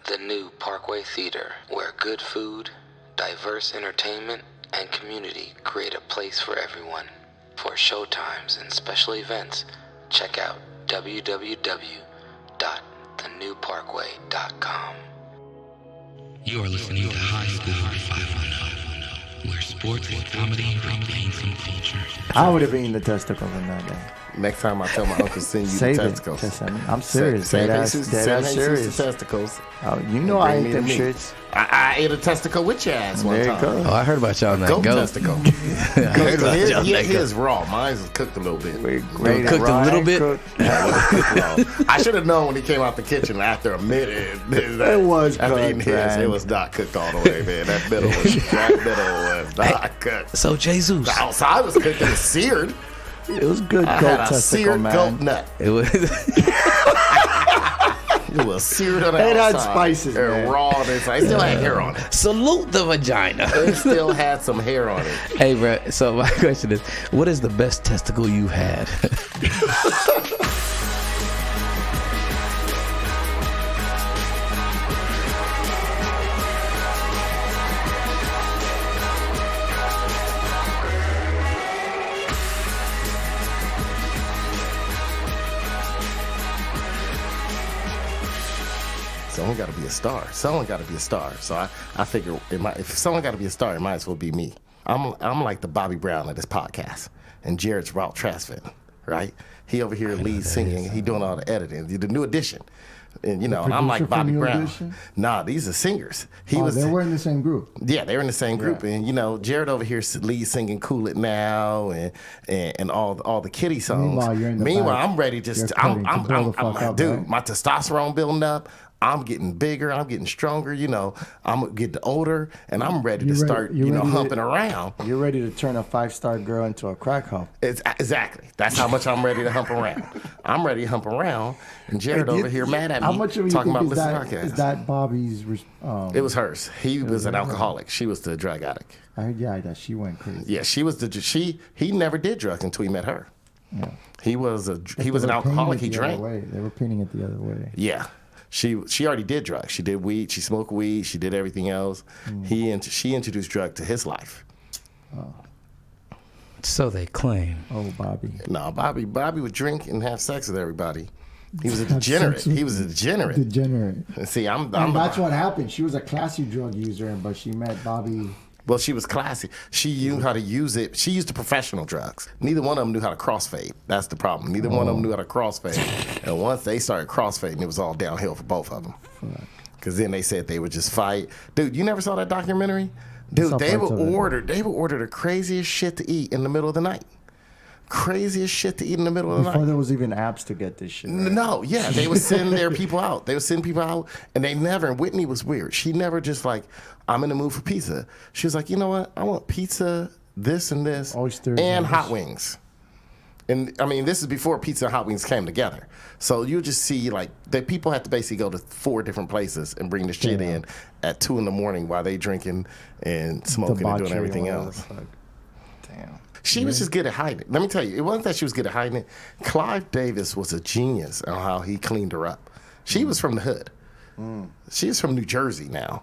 The new Parkway Theater, where good food, diverse entertainment, and community create a place for everyone. For showtimes and special events, check out www.thenewparkway.com. You are listening to High School 510, where sports and comedy regain some culture. I would have eaten the testicles in that day. Next time I tell my uncle send you Save the it. testicles. I'm serious. Dead ass serious. The testicles. Oh, you know I ate them shits. I ate a testicle with your ass one time. There you go. Oh, I heard about y'all on that Goat goat. testicle. His raw. Mine was cooked a little bit. Cooked a little bit. I should have known when he came out the kitchen after a minute. It was after cooked, eating his, man. it was not cooked all the way, man. That middle was not cooked. So Jay-Zeus. The outside was cooked. It was seared. It was good I goat had a testicle, seared man. goat nut. It was. It was seared on the It had outside. spices, man. Raw on the inside. It still had hair on it. Salute the vagina. It still had some hair on it. Hey, bro. So my question is, what is the best testicle you've had? Someone got to be a star. Someone got to be a star. So I figure if someone got to be a star, it might as well be me. I'm like the Bobby Brown of this podcast, and Jared's Ralph Tresvant, right? He over here lead singing. He doing all the editing. The new edition. And, you know, I'm like Bobby Brown. Edition? Nah, these are singers. They were in the same group. Yeah, they were in the same group. Yeah. And, you know, Jared over here lead singing Cool It Now and all the kiddie songs. Meanwhile, I'm ready just, I'm dude, right? my testosterone building up. I'm getting bigger. I'm getting stronger. You know, I'm getting older, and I'm ready to start, humping around. You're ready to turn a 5-star girl into a crack hoe. Exactly. That's how much I'm ready to hump around. I'm ready to hump around, and Jared over here mad at me. How much of you talking think about is that Bobby's? It was hers. He was an alcoholic. She was the drug addict. I heard, that she went crazy. Yeah, she was he never did drugs until he met her. Yeah. He was an alcoholic. He drank. They were painting it the other way. Yeah. She already did drugs. She did weed. She smoked weed. She did everything else. She introduced drug to his life. Oh. So they claim. Oh, Bobby. No, Bobby would drink and have sex with everybody. He was a degenerate. He was a degenerate. See, that's what happened. She was a classy drug user, but she met Bobby. Well, she was classy. She knew how to use it. She used the professional drugs. Neither one of them knew how to crossfade. That's the problem. Neither one of them knew how to crossfade. And once they started crossfading, it was all downhill for both of them. Because then they said they would just fight. Dude, you never saw that documentary? Dude, they would order the craziest shit to eat in the middle of the night. Craziest shit to eat in the middle of the night. Before there was even apps to get this shit. Right? No, yeah, they would send their people out. They would send people out, and they never. And Whitney was weird. She never just like, I'm in the mood for pizza. She was like, you know what? I want pizza, this and this, oysters, and hot wings. And I mean, this is before pizza and hot wings came together. So you just see like the people have to basically go to 4 different places and bring the shit in at 2 a.m. while they drinking and smoking and doing everything else. Damn. She was just good at hiding it. Let me tell you, it wasn't that she was good at hiding it. Clive Davis was a genius on how he cleaned her up. She was from the hood. She's from New Jersey now.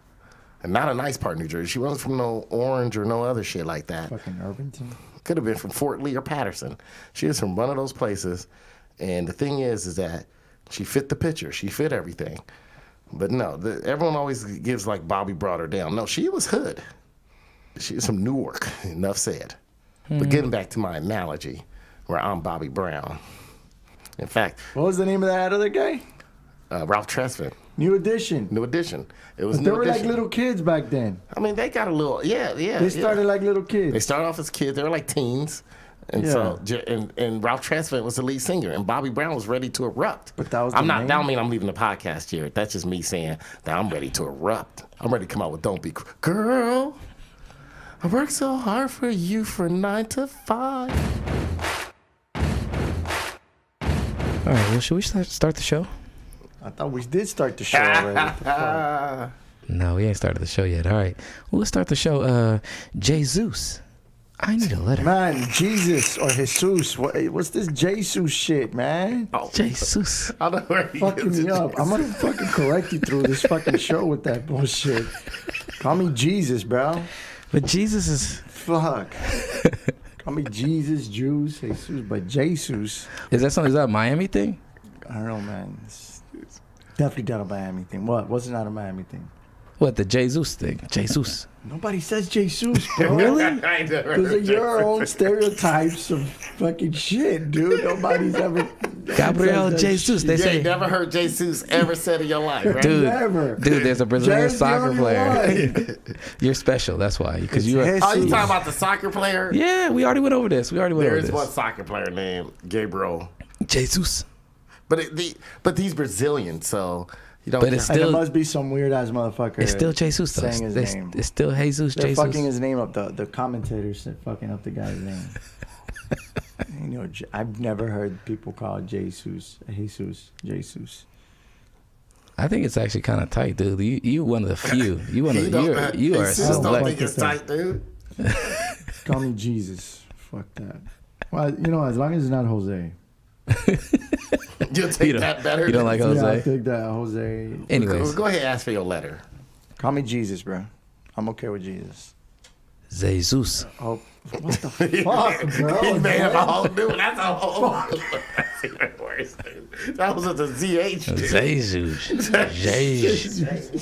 And not a nice part of New Jersey. She wasn't from no Orange or no other shit like that. Fucking Irvington. Could have been from Fort Lee or Patterson. She was from one of those places. And the thing is that she fit the picture. She fit everything. But no, everyone always gives like Bobby brought her down. No, she was hood. She was from Newark. Enough said. But getting back to my analogy, where I'm Bobby Brown. In fact, What was the name of that other guy? Ralph Tresvant. New Edition. New Edition. It was But New they were Edition. like little kids back then. I mean, they got a little, They started like little kids. They started off as kids. They were like teens. And and Ralph Tresvant was the lead singer, and Bobby Brown was ready to erupt. But that was I'm the not. name? That don't mean I'm leaving the podcast, Jared. That's just me saying that I'm ready to erupt. I'm ready to come out with "Don't Be Girl." I worked so hard for you for 9 to 5. All right, well, should we start the show? I thought we did start the show already. What the fuck? No, we ain't started the show yet. All right. Well, let's start the show. Jay-Zeus. I need a letter. Man, Jesus or Jesus. What's this Jay-Zeus shit, man? Jay-Zeus. I don't know where he Fucking is. me up. I'm gonna fucking correct you through this fucking show with that bullshit. Call me Jesus, bro. But Jesus is... Fuck. Call me Jesus, Jews, Jesus, but Jay-Zeus. Is that a Miami thing? I don't know, man. It's definitely not a Miami thing. What? What's not a Miami thing? What, the Jay-Zeus thing? Jay-Zeus. Nobody says Jay-Zeus, bro. Really? I never Those are heard your own stereotypes of fucking shit, dude. Nobody's ever... Gabriel says that Jesus. shit. They You say... ain't never heard Jay-Zeus ever said in your life, right? Dude, Never. there's a Brazilian Jared's the soccer only player. one. You're special, that's why. Because you are... Jesus. Oh, you talking about the soccer player? Yeah, we already went over this. There is one soccer player named Gabriel. Jesus. But he's Brazilian, so you don't. But it's And it still... must be some weird ass motherfucker. It's still Jesus, though. saying his name. It's still Jesus, They're Jesus. fucking his name up. The commentators are fucking up the guy's name. You know, I've never heard people call Jesus. I think it's actually kind of tight, dude. You one of the few. You are Jesus so don't black. think it's tight, dude. Call me Jesus. Fuck that. Well, you know, as long as it's not Jose. You'll take that better. You don't like Yeah, I'll Jose? take that, Jose. Anyways, Go ahead and ask for your letter. Call me Jesus, bro. I'm okay with Jesus. Jesus. Oh, what the fuck, bro? He made up a whole new one. That's a whole. That's even worse, dude. That was a ZH. dude. Jesus.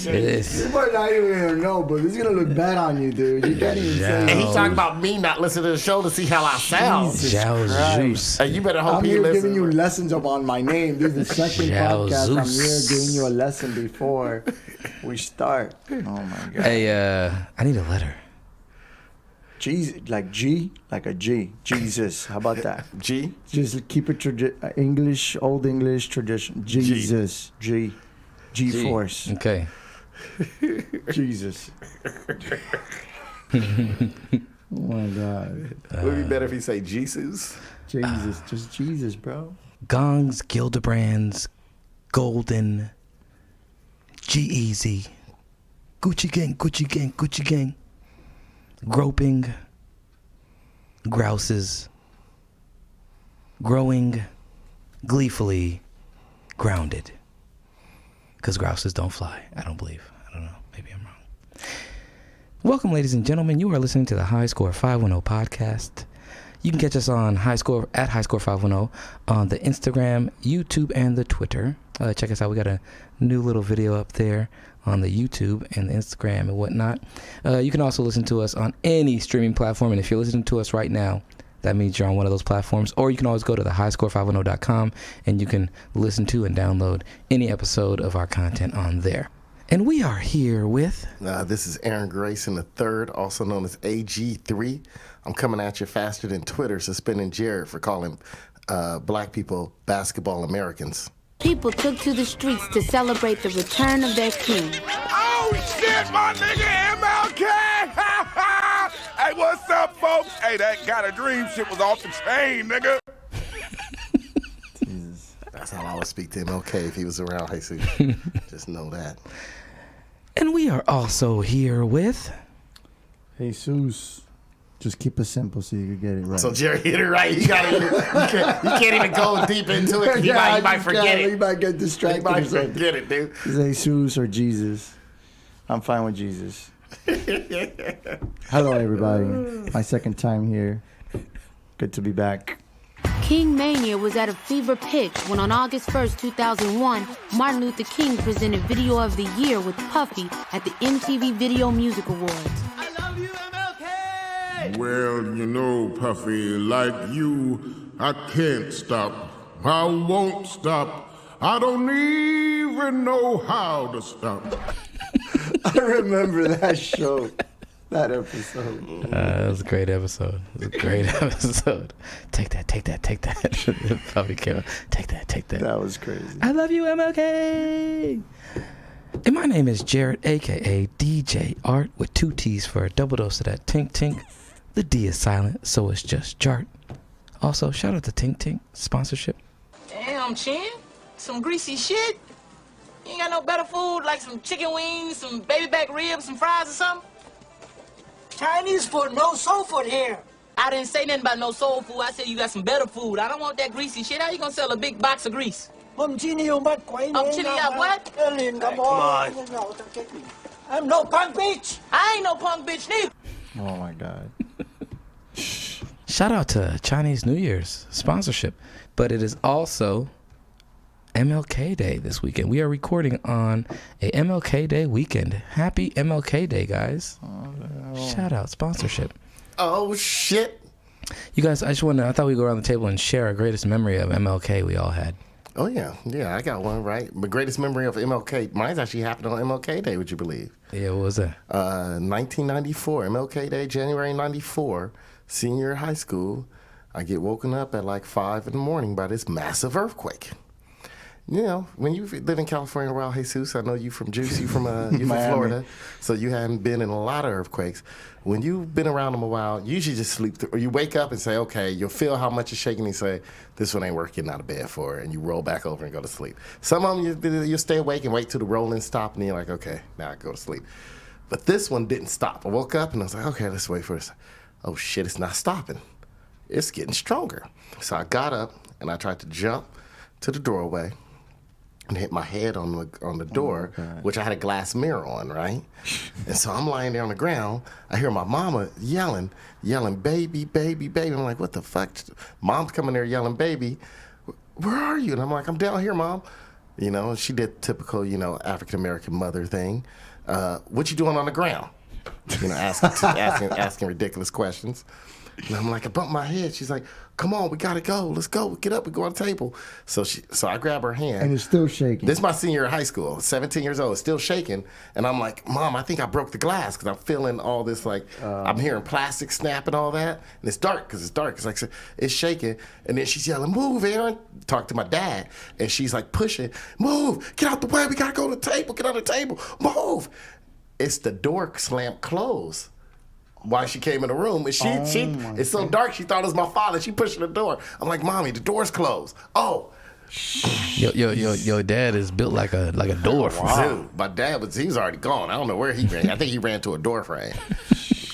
Jesus. You might not even know, but it's gonna look bad on you, dude. You can't even say And it. he's talking about me not listening to the show to see how I sound. Jesus. Hey, you better hope I'm he here listens. giving you lessons on my name. This is the second podcast. I'm here giving you a lesson before we start. Oh my god. Hey, I need a letter. Jesus, like G, like a G. Jesus. How about that? G. Just keep it English, old English tradition. Jesus. G. G-force. Okay. Jesus. Oh my god. Would it be better if he say Jesus? Jesus. Just Jesus, bro. Gongs, Gildebrands, Golden, G-Eazy, Gucci Gang, Gucci Gang, Gucci Gang, Groping, Grouses, Growing, Gleefully, Grounded. Because grouses don't fly, I don't believe. I don't know, maybe I'm wrong. Welcome, ladies and gentlemen. You are listening to the High Score 510 podcast. You can catch us on High Score at High Score 510 on the Instagram, YouTube, and the Twitter. Check us out. We got a new little video up there on the YouTube and the Instagram and whatnot. You can also listen to us on any streaming platform. And if you're listening to us right now, that means you're on one of those platforms. Or you can always go to the highscore510.com and you can listen to and download any episode of our content on there. And we are here with... This is Aaron Grayson III, also known as AG3. I'm coming at you faster than Twitter suspending Jared for calling black people basketball Americans. People took to the streets to celebrate the return of their king. Oh, shit, my nigga MLK! Hey, what's up, folks? Hey, that Got a Dream shit was off the chain, nigga. Jesus. That's how I would speak to MLK if he was around. Hey, see, just know that. And we are also here with... Jesus. Just keep it simple so you can get it right. So Jerry hit it right. You can't even go deep into it. You might forget it. You might get distracted. You might forget it, dude. Jesus or Jesus. I'm fine with Jesus. Hello, everybody. My second time here. Good to be back. King Mania was at a fever pitch when on August 1st, 2001, Martin Luther King presented Video of the Year with Puffy at the MTV Video Music Awards. Well, you know, Puffy, like you, I can't stop. I won't stop. I don't even know how to stop. I remember that show. That episode. That was a great episode. It was a great episode. Take that. Puffy came. Take that. That was crazy. I love you, MLK. And my name is Jarrett, a.k.a. DJartt, with 2 T's for a double dose of that tink tink. The D is silent, so it's just Jartt. Also, shout out to Tink Tink sponsorship. Damn, Chin. Some greasy shit. You ain't got no better food like some chicken wings, some baby back ribs, some fries or something? Chinese food, no soul food here. I didn't say nothing about no soul food. I said you got some better food. I don't want that greasy shit. How you gonna sell a big box of grease? Chili out what? Come on. I'm no punk bitch. I ain't no punk bitch neither. Oh my God. Shout out to Chinese New Year's sponsorship. But it is also MLK Day this weekend. We are recording on a MLK Day weekend. Happy MLK Day, guys. Shout out sponsorship. Oh, shit. You guys, I thought we'd go around the table and share our greatest memory of MLK we all had. Oh, yeah. Yeah, I got one, right? My greatest memory of MLK, mine's actually happened on MLK Day, would you believe? Yeah, what was that? 1994, MLK Day, January 94, senior year of high school. I get woken up at like 5 in the morning by this massive earthquake. You know, when you live in California a while, Jay-Zeus, I know you from Juice, you from Florida, so you haven't been in a lot of earthquakes. When you've been around them a while, you usually just sleep through, or you wake up and say, okay, you'll feel how much it's shaking, and you say, this one ain't worth getting out of bed for, and you roll back over and go to sleep. Some of them, you'll stay awake and wait till the rolling stop, and you're like, okay, now I go to sleep. But this one didn't stop. I woke up, and I was like, okay, let's wait for this. Oh, shit, it's not stopping. It's getting stronger. So I got up, and I tried to jump to the doorway, and hit my head on the door, which I had a glass mirror on, right? And so I'm lying there on the ground. I hear my mama yelling, baby, baby, baby. I'm like, what the fuck? Mom's coming there yelling, baby. Where are you? And I'm like, I'm down here, Mom. You know, she did typical, African-American mother thing. What you doing on the ground? You know, asking ridiculous questions. And I'm like, I bumped my head. She's like, come on, we gotta go. Let's go. Get up. We go on the table. So I grab her hand. And it's still shaking. This is my senior year of high school, 17 years old. It's still shaking. And I'm like, Mom, I think I broke the glass because I'm feeling all this, I'm hearing plastic snap and all that. And it's dark because it's dark. It's like, it's shaking. And then she's yelling, move, Aaron. Talk to my dad. And she's like pushing, move, get out the way. We gotta go to the table. Get on the table. Move. It's the door slammed closed. Why she came in the room, and it's so dark, she thought it was my father. She pushing the door. I'm like, Mommy, the door's closed. Oh. Your dad is built like a door frame. Dude, my dad he was already gone. I don't know where he ran. I think he ran to a door frame.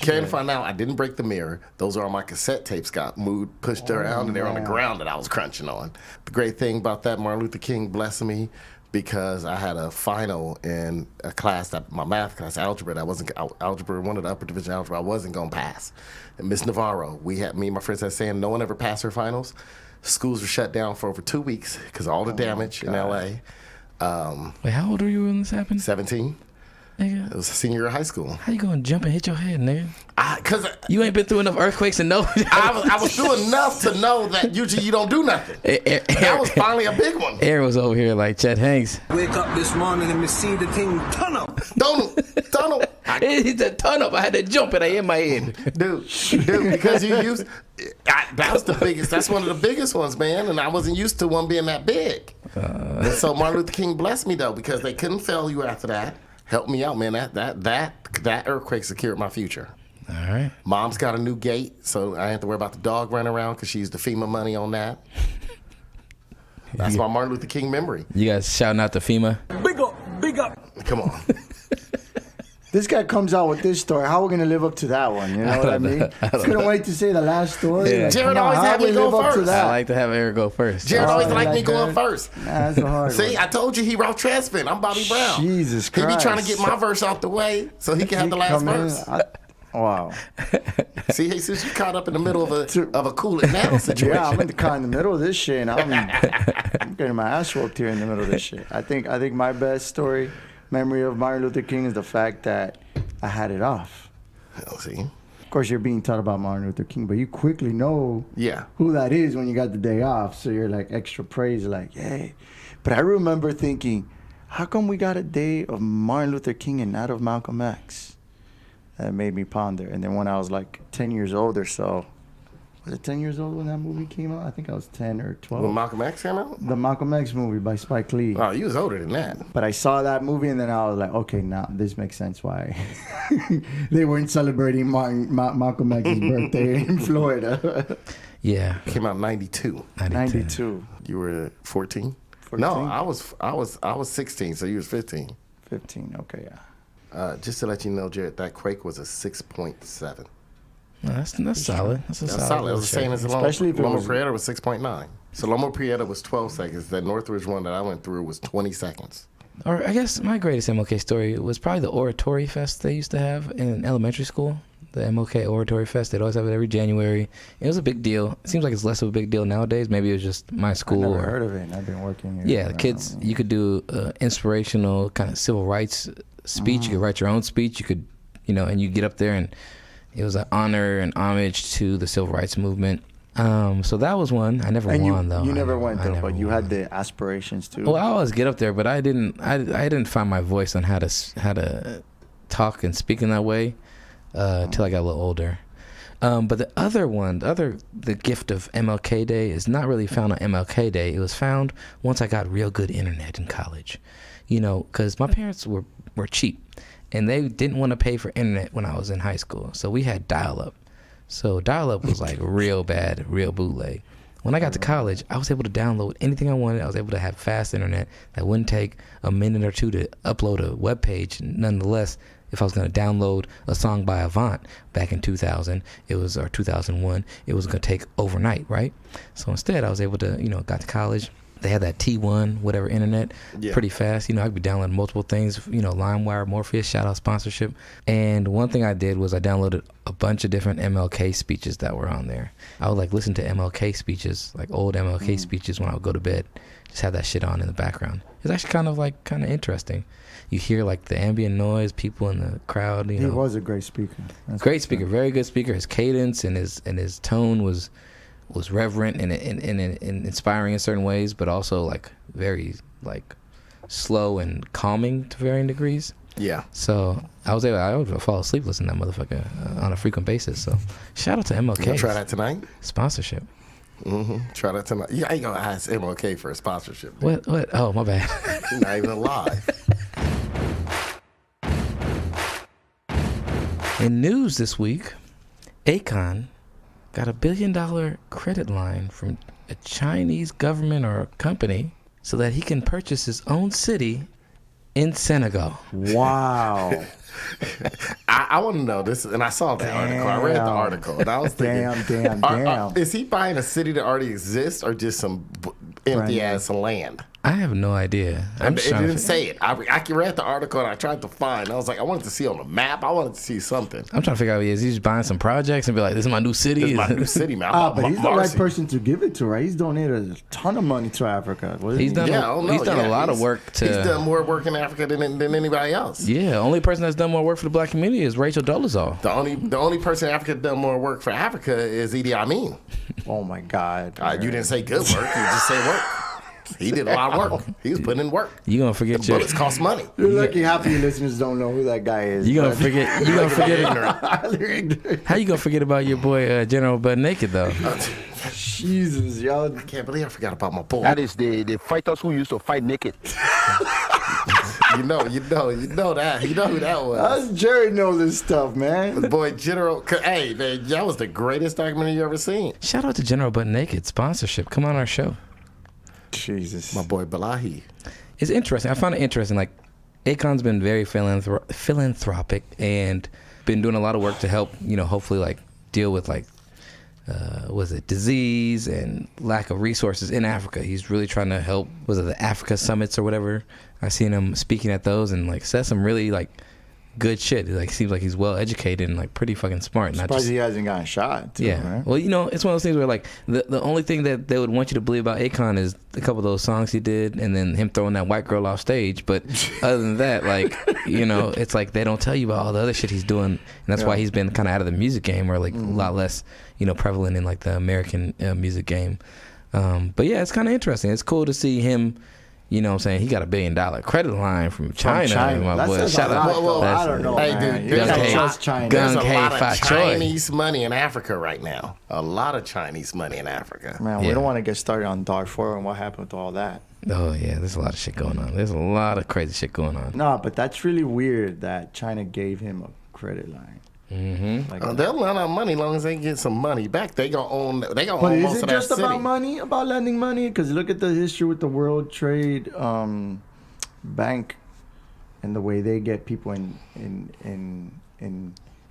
Came to find out I didn't break the mirror. Those are all my cassette tapes got moved, pushed around, and they're on the ground that I was crunching on. The great thing about that, Martin Luther King blessed me, because I had a final in a class, my math class, algebra, one of the upper division algebra, I wasn't going to pass. And Miss Navarro, me and my friends had saying no one ever passed her finals. Schools were shut down for over 2 weeks because of all the damage in L.A. Wait, how old were you when this happened? 17. Nigga. It was a senior year of high school. How you gonna jump and hit your head, nigga? Because you ain't been through enough earthquakes to know. I was through enough to know that usually you don't do nothing. That was finally a big one. Aaron was over here like Chet Hanks. Wake up this morning and we see the thing tunnel. Tunnel. It's a tunnel. I had to jump and I hit my head. Dude, because you used... that was the biggest. That's one of the biggest ones, man. And I wasn't used to one being that big. And so Martin Luther King blessed me, though, because they couldn't fail you after that. Helped me out, man. That earthquake secured my future. All right. Mom's got a new gate, so I didn't have to worry about the dog running around because she used the FEMA money on that. That's my Martin Luther King memory. You guys shouting out to FEMA? Big up. Come on. This guy comes out with this story. How are we going to live up to that one? You know what I mean? Couldn't wait to say the last story. Yeah. Like, Jared always had me go first. I like to have Aaron go first. Jared always liked me going first. Nah, that's a hard See, one. I told you he Ralph Tresvant. I'm Bobby Brown. Jesus Christ. He be trying to get my verse out the way so he can have the last verse. Wow. See, Jesus, you caught up in the middle of a cool it now situation. Yeah, I'm in the middle of this shit, and I'm getting my ass whooped here in the middle of this shit. I think my best memory of Martin Luther King is the fact that I had it off. See? Of course, you're being taught about Martin Luther King, but you quickly know Yeah. who that is when you got the day off. So you're like extra praise, like, hey. But I remember thinking, how come we got a day of Martin Luther King and not of Malcolm X? That made me ponder. And then when I was like 10 years old or so, was it 10 years old when that movie came out? I think I was 10 or 12. When Malcolm X came out? The Malcolm X movie by Spike Lee. Oh, you was older than that. But I saw that movie and then I was like, okay, now this makes sense why they weren't celebrating Malcolm X's birthday in Florida. Yeah. It came out in 92. 92. You were 14? 14? No, I was 16, so you was 15. 15, okay, yeah. Just to let you know, Jared, that quake was a 6.7. No, that's solid. That's solid. It was the same as the Especially if it Loma was- Prieta was 6.9. So Loma Prieta was 12 seconds. The Northridge one that I went through was 20 seconds. Or I guess my greatest MLK story was probably the Oratory Fest they used to have in elementary school. The MLK Oratory Fest. They'd always have it every January. It was a big deal. It seems like it's less of a big deal nowadays. Maybe it was just my school. I never heard of it. I've been working here. Yeah, the kids, you could do inspirational kind of civil rights speech. You could write your own speech. You could, and you get up there, and it was an honor and homage to the civil rights movement. So that was one. I never won though. You never went though, but you had the aspirations too. Well, I always get up there, but I didn't find my voice on how to talk and speak in that way till I got a little older. But the other one, the gift of MLK Day is not really found on MLK Day. It was found once I got real good internet in college. Because my parents were cheap, and they didn't want to pay for internet when I was in high school. So we had dial-up. So dial-up was like real bad, real bootleg. When I got to college, I was able to download anything I wanted. I was able to have fast internet that wouldn't take a minute or two to upload a web page. Nonetheless, if I was going to download a song by Avant back in 2000, or 2001, it was going to take overnight, right? So instead, I was able to, got to college. They had that T1, whatever internet, pretty fast. I could be downloading multiple things, LimeWire, Morpheus, shout out sponsorship. And one thing I did was I downloaded a bunch of different MLK speeches that were on there. I would listen to MLK speeches, like old MLK speeches when I would go to bed. Just have that shit on in the background. It's actually kind of interesting. You hear the ambient noise, people in the crowd. He was a great speaker. Great speaker, very good speaker. His cadence and his tone was reverent and inspiring in certain ways, but also very slow and calming to varying degrees. Yeah. So I would fall asleep listening to that motherfucker on a frequent basis. So shout out to MLK. You gonna try that tonight? Sponsorship. Try that tonight. You ain't gonna ask MLK for a sponsorship. What? Oh, my bad. You're not even alive. In news this week, Akon got $1 billion credit line from a Chinese government or company so that he can purchase his own city in Senegal. Wow. I want to know this, and I saw that article. I read the article, and I was thinking, damn. Is he buying a city that already exists or just some empty ass land? I have no idea. It didn't say it. I read the article and I tried to find. I was like, I wanted to see on the map. I wanted to see something. I'm trying to figure out, is he just buying some projects and be like, this is my new city? This is my new city, man. But he's the right person to give it to, right? He's donated a ton of money to Africa. He's done a lot of work. He's done more work in Africa than anybody else. Yeah, only person that's done more work for the black community is Rachel Dolezal. The only person in Africa that's done more work for Africa is Idi Amin. Oh my God. You didn't say good work. You just say work. He did a lot of work. He was putting in work. You gonna forget the bullets cost money. You're lucky half of your listeners don't know who that guy is. You gonna forget. You gonna forget. How you gonna forget about your boy General Butt Naked though? Jesus, y'all! I can't believe I forgot about my boy. That is the fighters who used to fight naked. You know that. You know who that was. Us Jerry knows this stuff, man. The boy General. Hey, man, that was the greatest documentary you ever seen. Shout out to General Butt Naked sponsorship. Come on our show. Jesus. My boy Balahi. It's interesting. I found it interesting. Akon's been very philanthropic and been doing a lot of work to help, hopefully deal with disease and lack of resources in Africa. He's really trying to help. Was it the Africa summits or whatever? I seen him speaking at those and said some really good shit. Seems like he's well educated and pretty fucking smart. Surprised he hasn't gotten shot. Too, yeah. Right? Well, it's one of those things where the only thing that they would want you to believe about Akon is a couple of those songs he did, and then him throwing that white girl off stage. But other than that, it's they don't tell you about all the other shit he's doing, and that's why he's been kind of out of the music game, or a lot less, prevalent in the American music game. But yeah, it's kind of interesting. It's cool to see him. You know what I'm saying? He got $1 billion credit line from China. My boy. Shout out. Well, I don't know. Hey, dude, there's a lot of Choi. Chinese money in Africa right now. A lot of Chinese money in Africa. Man, we don't want to get started on Darfur and what happened with all that. Oh, yeah. There's a lot of shit going on. There's a lot of crazy shit going on. No, but that's really weird that China gave him a credit line. Mm-hmm. They'll lend out money as long as they get some money back. They gonna own. They gonna but own is most it of just that about city. money? About lending money? Because look at the history with the World Trade Bank and the way they get people in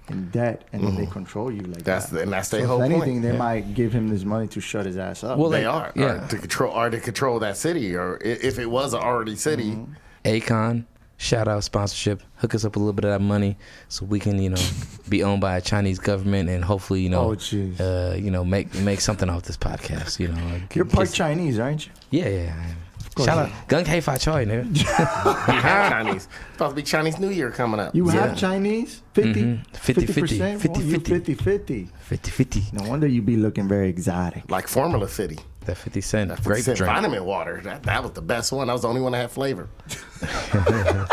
in debt, and then they control you like That's that. and that's their So whole if anything, point. they might give him this money to shut his ass up. Well, They like, are yeah. or to control that city, or if it was an already city. Akon, shout out sponsorship. Hook us up a little bit of that money so we can, be owned by a Chinese government and hopefully, make something off this podcast. You're part Chinese, aren't you? Yeah, I am. Shout out, Gung Hei Fa Choi, nigga. You have Chinese. Supposed to be Chinese New Year coming up. You have Chinese? 50? 50-50. 50-50. 50-50. No wonder you be looking very exotic. Like Formula 50. That 50 cent That 50 grape cent drink. vitamin water. That was the best one. That was the only one that had flavor.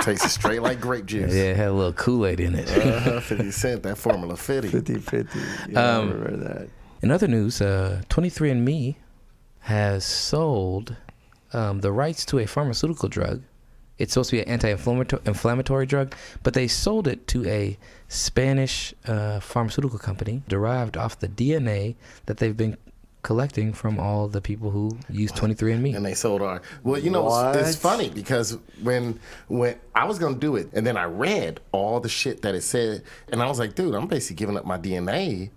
Tasted straight like grape juice. Yeah, it had a little Kool-Aid in it. 50 cent, that Formula 50. 50-50. Yeah, I remember that. In other news, 23andMe has sold the rights to a pharmaceutical drug. It's supposed to be an anti-inflammatory drug, but they sold it to a Spanish pharmaceutical company derived off the DNA that they've been collecting from all the people who use 23andMe. And they sold our. Well, it's funny because when I was gonna do it, and then I read all the shit that it said, and I was like, dude, I'm basically giving up my DNA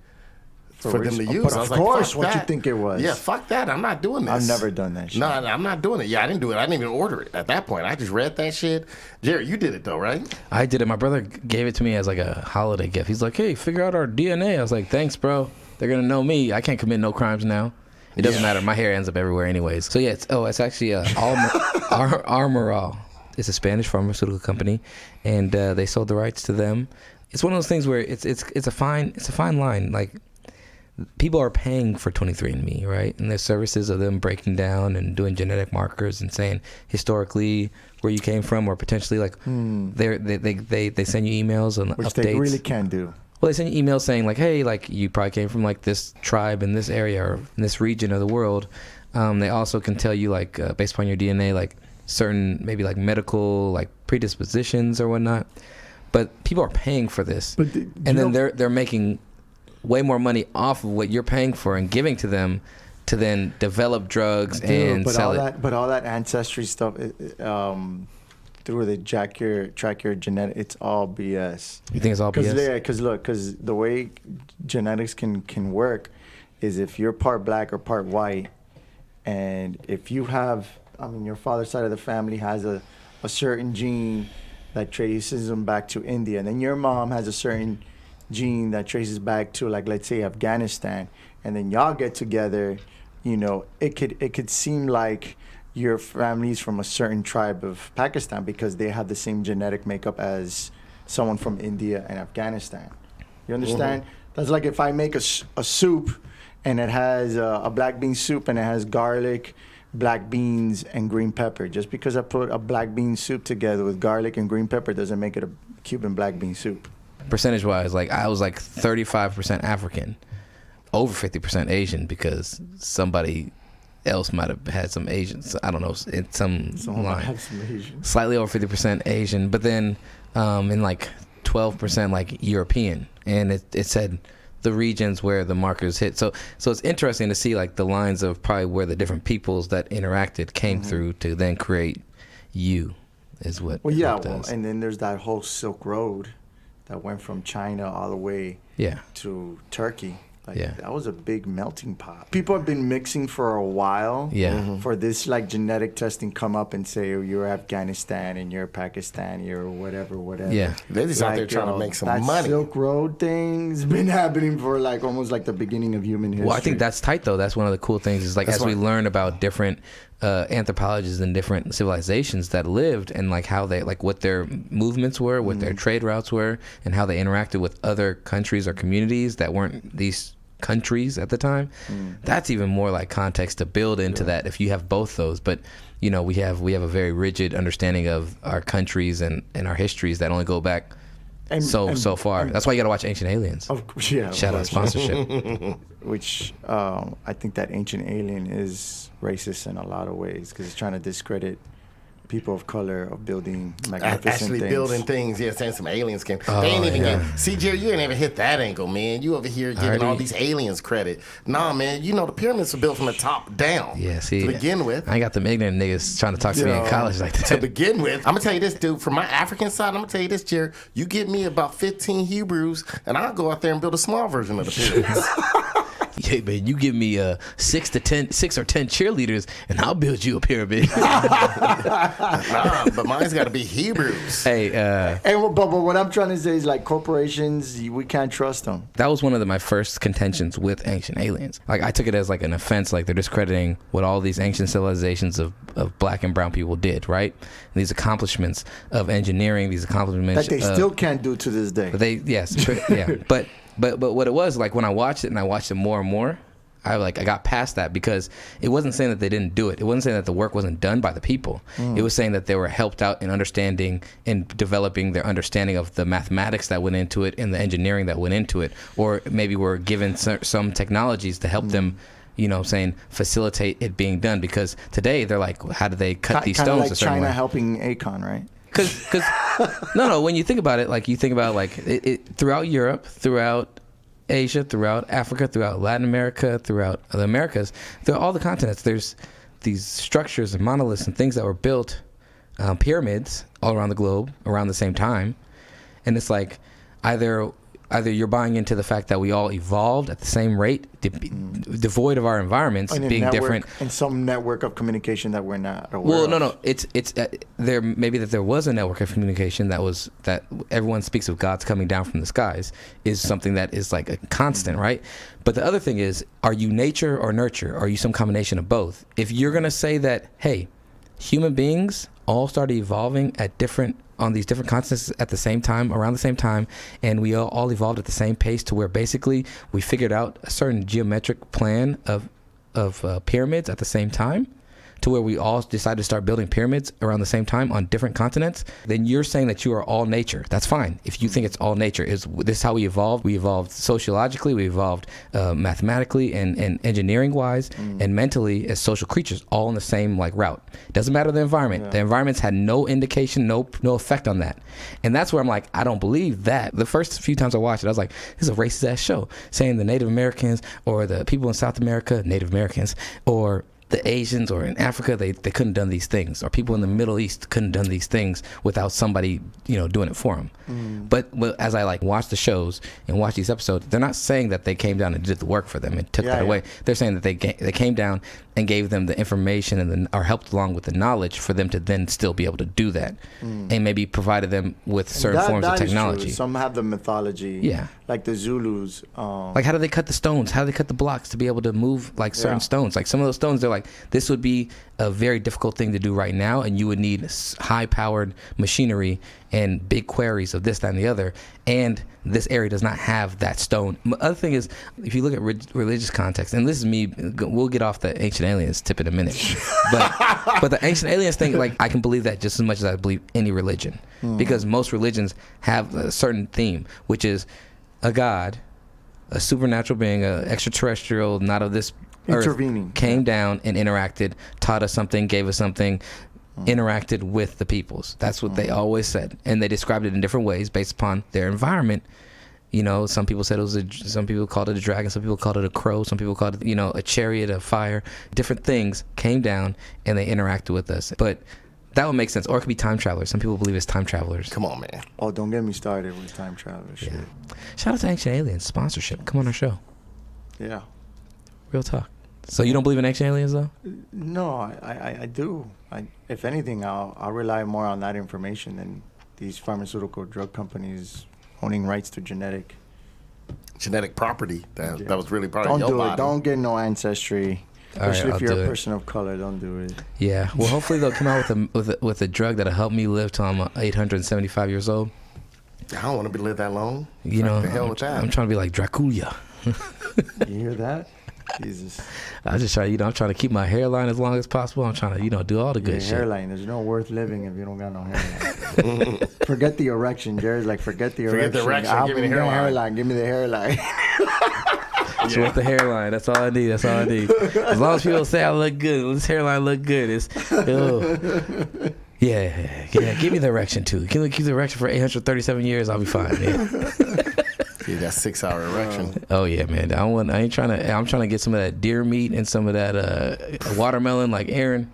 for them to use. But I was of like, course, fuck what that. you think it was? Yeah, fuck that. I'm not doing this. I've never done that shit. No, I'm not doing it. Yeah, I didn't do it. I didn't even order it at that point. I just read that shit. Jared, you did it though, right? I did it. My brother gave it to me as like a holiday gift. He's like, hey, figure out our DNA. I was like, thanks, bro. They're going to know me. I can't commit no crimes now. It doesn't matter. My hair ends up everywhere anyways. So yeah, it's actually Armorol. It's a Spanish pharmaceutical company, and they sold the rights to them. It's one of those things where it's a fine line. Like, people are paying for 23andMe, right? And there's services of them breaking down and doing genetic markers and saying historically where you came from, or potentially like they send you emails and which updates. they really can do. Well, they send you emails saying like, hey, like you probably came from like this tribe in this area or in this region of the world. They also can tell you like based upon your DNA, like certain maybe like medical like predispositions or whatnot. But people are paying for this, and then they're making way more money off of what you're paying for and giving to them to then develop drugs and sell it. But all that ancestry stuff, through the track your genetic, it's all BS. You think it's all BS? Because the way genetics can work is if you're part black or part white, and if you have, your father's side of the family has a certain gene that traces them back to India, and then your mom has a certain gene that traces back to, like, let's say Afghanistan, and then y'all get together, it could seem like your family's from a certain tribe of Pakistan because they have the same genetic makeup as someone from India and Afghanistan. You understand? Mm-hmm. That's like if I make a soup and it has a black bean soup and it has garlic, black beans, and green pepper. Just because I put a black bean soup together with garlic and green pepper doesn't make it a Cuban black bean soup. Percentage-wise, like I was like 35% African, over 50% Asian because somebody else might have had some Asians. I don't know, in some line. Slightly over 50% Asian, but then in like 12% like European, and it said the regions where the markers hit. So it's interesting to see like the lines of probably where the different peoples that interacted came through to then create you, is what. Well, yeah, does. And then there's that whole Silk Road that went from China all the way to Turkey. Like, that was a big melting pot. People have been mixing for a while. For this like genetic testing come up and say, oh, you're Afghanistan and you're Pakistani or whatever. Yeah, they're just out there trying to make some that money. Silk Road thing's been happening for like almost like the beginning of human history. Well, I think that's tight though. That's one of the cool things is like we learn about different anthropologists and different civilizations that lived and like how they like what their movements were, what their trade routes were, and how they interacted with other countries or communities that weren't these countries at the time. That's even more like context to build into that if you have both those. But we have a very rigid understanding of our countries and our histories that only go back so far. That's why you gotta watch Ancient Aliens. Shout out sponsorship. Which I think that Ancient Alien is racist in a lot of ways because it's trying to discredit people of color of building magnificent Actually things. building things, yeah, saying some aliens came. They ain't even see, Jerry, you ain't even hit that angle, man. You over here giving all these aliens credit. Nah, man, you know the pyramids were built from the top down. Yeah, see, to begin with. I ain't got them ignorant niggas trying to talk to me in college like that. To begin with, I'm gonna tell you this, dude. From my African side, I'm gonna tell you this, Jerry. You get me about 15 Hebrews, and I'll go out there and build a small version of the pyramids. Yeah, man, you give me 6 or 10 cheerleaders, and I'll build you a pyramid. Nah, but mine's got to be Hebrews. Hey, but what I'm trying to say is like corporations, we can't trust them. that was one of my first contentions with Ancient Aliens. Like, I took it as like an offense, like they're discrediting what all these ancient civilizations of black and brown people did, right? And these accomplishments of engineering, these accomplishments That they still can't do to this day. But what it was, like, when I watched it and I watched it more and more, I got past that, because it wasn't saying that they didn't do it. It wasn't saying that the work wasn't done by the people. It was saying that they were helped out in understanding and developing their understanding of the mathematics that went into it and the engineering that went into it, or maybe were given some technologies to help them, you know, saying facilitate it being done. Because today they're like, how do they cut these stones like a certain China way? helping Akon, right? Because no, when you think about it, like you think about like it throughout Europe, throughout Asia, throughout Africa, throughout Latin America, throughout the Americas, throughout all the continents, there's these structures and monoliths and things that were built, pyramids all around the globe around the same time, and it's like either you're buying into the fact that we all evolved at the same rate, devoid of our environments being different, and some network of communication that we're not aware of. Well, no, it's there. Maybe that there was a network of communication that everyone speaks of God's coming down from the skies is something that is like a constant, right? But the other thing is, are you nature or nurture? Are you some combination of both? If you're gonna say that, hey, human beings all started evolving on these different continents at the same time, around the same time, and we all evolved at the same pace, to where basically we figured out a certain geometric plan of pyramids at the same time, to where we all decided to start building pyramids around the same time on different continents, then you're saying that you are all nature. That's fine. If you think it's all nature, this is how we evolved. We evolved sociologically, we evolved mathematically and engineering-wise, and mentally as social creatures, all in the same like route. Doesn't matter the environment. Yeah. The environment's had no indication, no effect on that. And that's where I'm like, I don't believe that. The first few times I watched it, I was like, this is a racist-ass show, saying the Native Americans or the people in South America, Native Americans, or the Asians or in Africa, they couldn't have done these things, or people in the Middle East couldn't have done these things without somebody, you know, doing it for them. But as I like watch the shows and watch these episodes, they're not saying that they came down and did the work for them and took that away. They're saying that they came down and gave them the information and or helped along with the knowledge for them to then still be able to do that, and maybe provided them with certain forms of technology. Some have the mythology, like the Zulus. Like, how do they cut the stones? How do they cut the blocks to be able to move like certain stones? Like some of those stones, they're like, this would be a very difficult thing to do right now, and you would need high-powered machinery and big quarries of this, that, and the other, and this area does not have that stone. The other thing is, if you look at religious context, and this is me, we'll get off the Ancient Aliens tip in a minute, but the Ancient Aliens thing, like, I can believe that just as much as I believe any religion, because most religions have a certain theme, which is a god, a supernatural being, an extraterrestrial, not of this intervening, came down and interacted, taught us something, gave us something, interacted with the peoples. That's what they always said, and they described it in different ways based upon their environment. You know, some people said some people called it a dragon, some people called it a crow, some people called it, you know, a chariot of fire. Different things came down and they interacted with us. But that would make sense. Or it could be time travelers. Some people believe it's time travelers. Come on, man. Oh, don't get me started with time travelers. Yeah. Shout out to Ancient Aliens sponsorship. Come on our show. Yeah. Real talk. So you don't believe in Ancient Aliens, though? No, I do. If anything, I'll rely more on that information than these pharmaceutical drug companies owning rights to genetic property. That was really part of your body. Don't do it. Don't get no ancestry. Especially if you're a person of color, don't do it. Yeah. Well, hopefully they'll come out with a drug that'll help me live till I'm 875 years old. I don't want to live that long. You know, the hell with that. I'm trying to be like Dracula. You hear that? Jesus. I just try, I'm trying to keep my hairline as long as possible. I'm trying to, do all the good shit. Hairline. There's no worth living if you don't got no hairline. Forget the erection. Jerry's like, forget the erection. Forget the erection. Give me the hairline. Give me the hairline. It's with the hairline. That's all I need. As long as people say I look good, this hairline look good. Yeah. Give me the erection too. Can we keep the erection for 837 years? I'll be fine. Yeah. Yeah, that 6-hour erection. Oh yeah, man. I'm trying to get some of that deer meat and some of that watermelon like Aaron,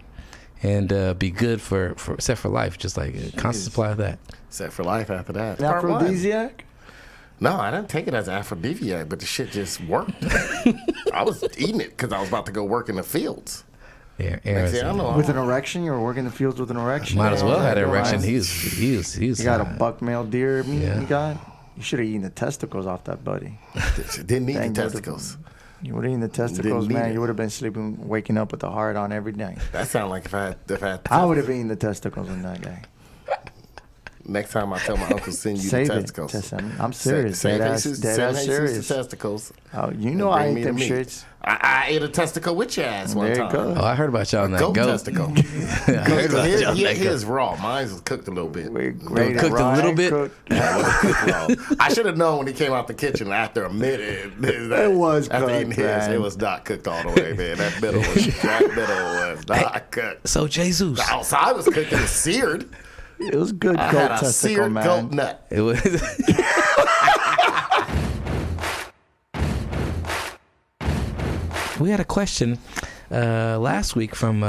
and be good for set for life. Just like a constant supply of that. Set for life after that. An aphrodisiac? No, I didn't take it as an aphrodisiac, but the shit just worked. I was eating it because I was about to go work in the fields. Yeah, with an erection, you were working the fields with an erection. Might as well have an erection. He was. You got a buck male deer meat. You got. You should have eaten the testicles off that buddy. Didn't need the testicles. You would have eaten the testicles, man. You would have been sleeping, waking up with the heart on every day. That sounds like if I had I would have eaten the testicles on that day. Next time I tell my uncle send you the testicles. I'm serious. Send dead Jesus the testicles. Oh, you know I ate them shits. I ate a testicle with your ass one time. Oh, I heard about y'all on that goat. Testicle. His raw. Mine was cooked a little bit. Cooked a little bit? I should have known when he came out the kitchen after a minute. It was after cooked, eating his, man. it was not cooked all the way, man. That middle was not cooked. So Jay-Zeus. The outside was cooked. It was seared. It was good I goat had a testicle, seared man. goat nut. It was. We had a question last week from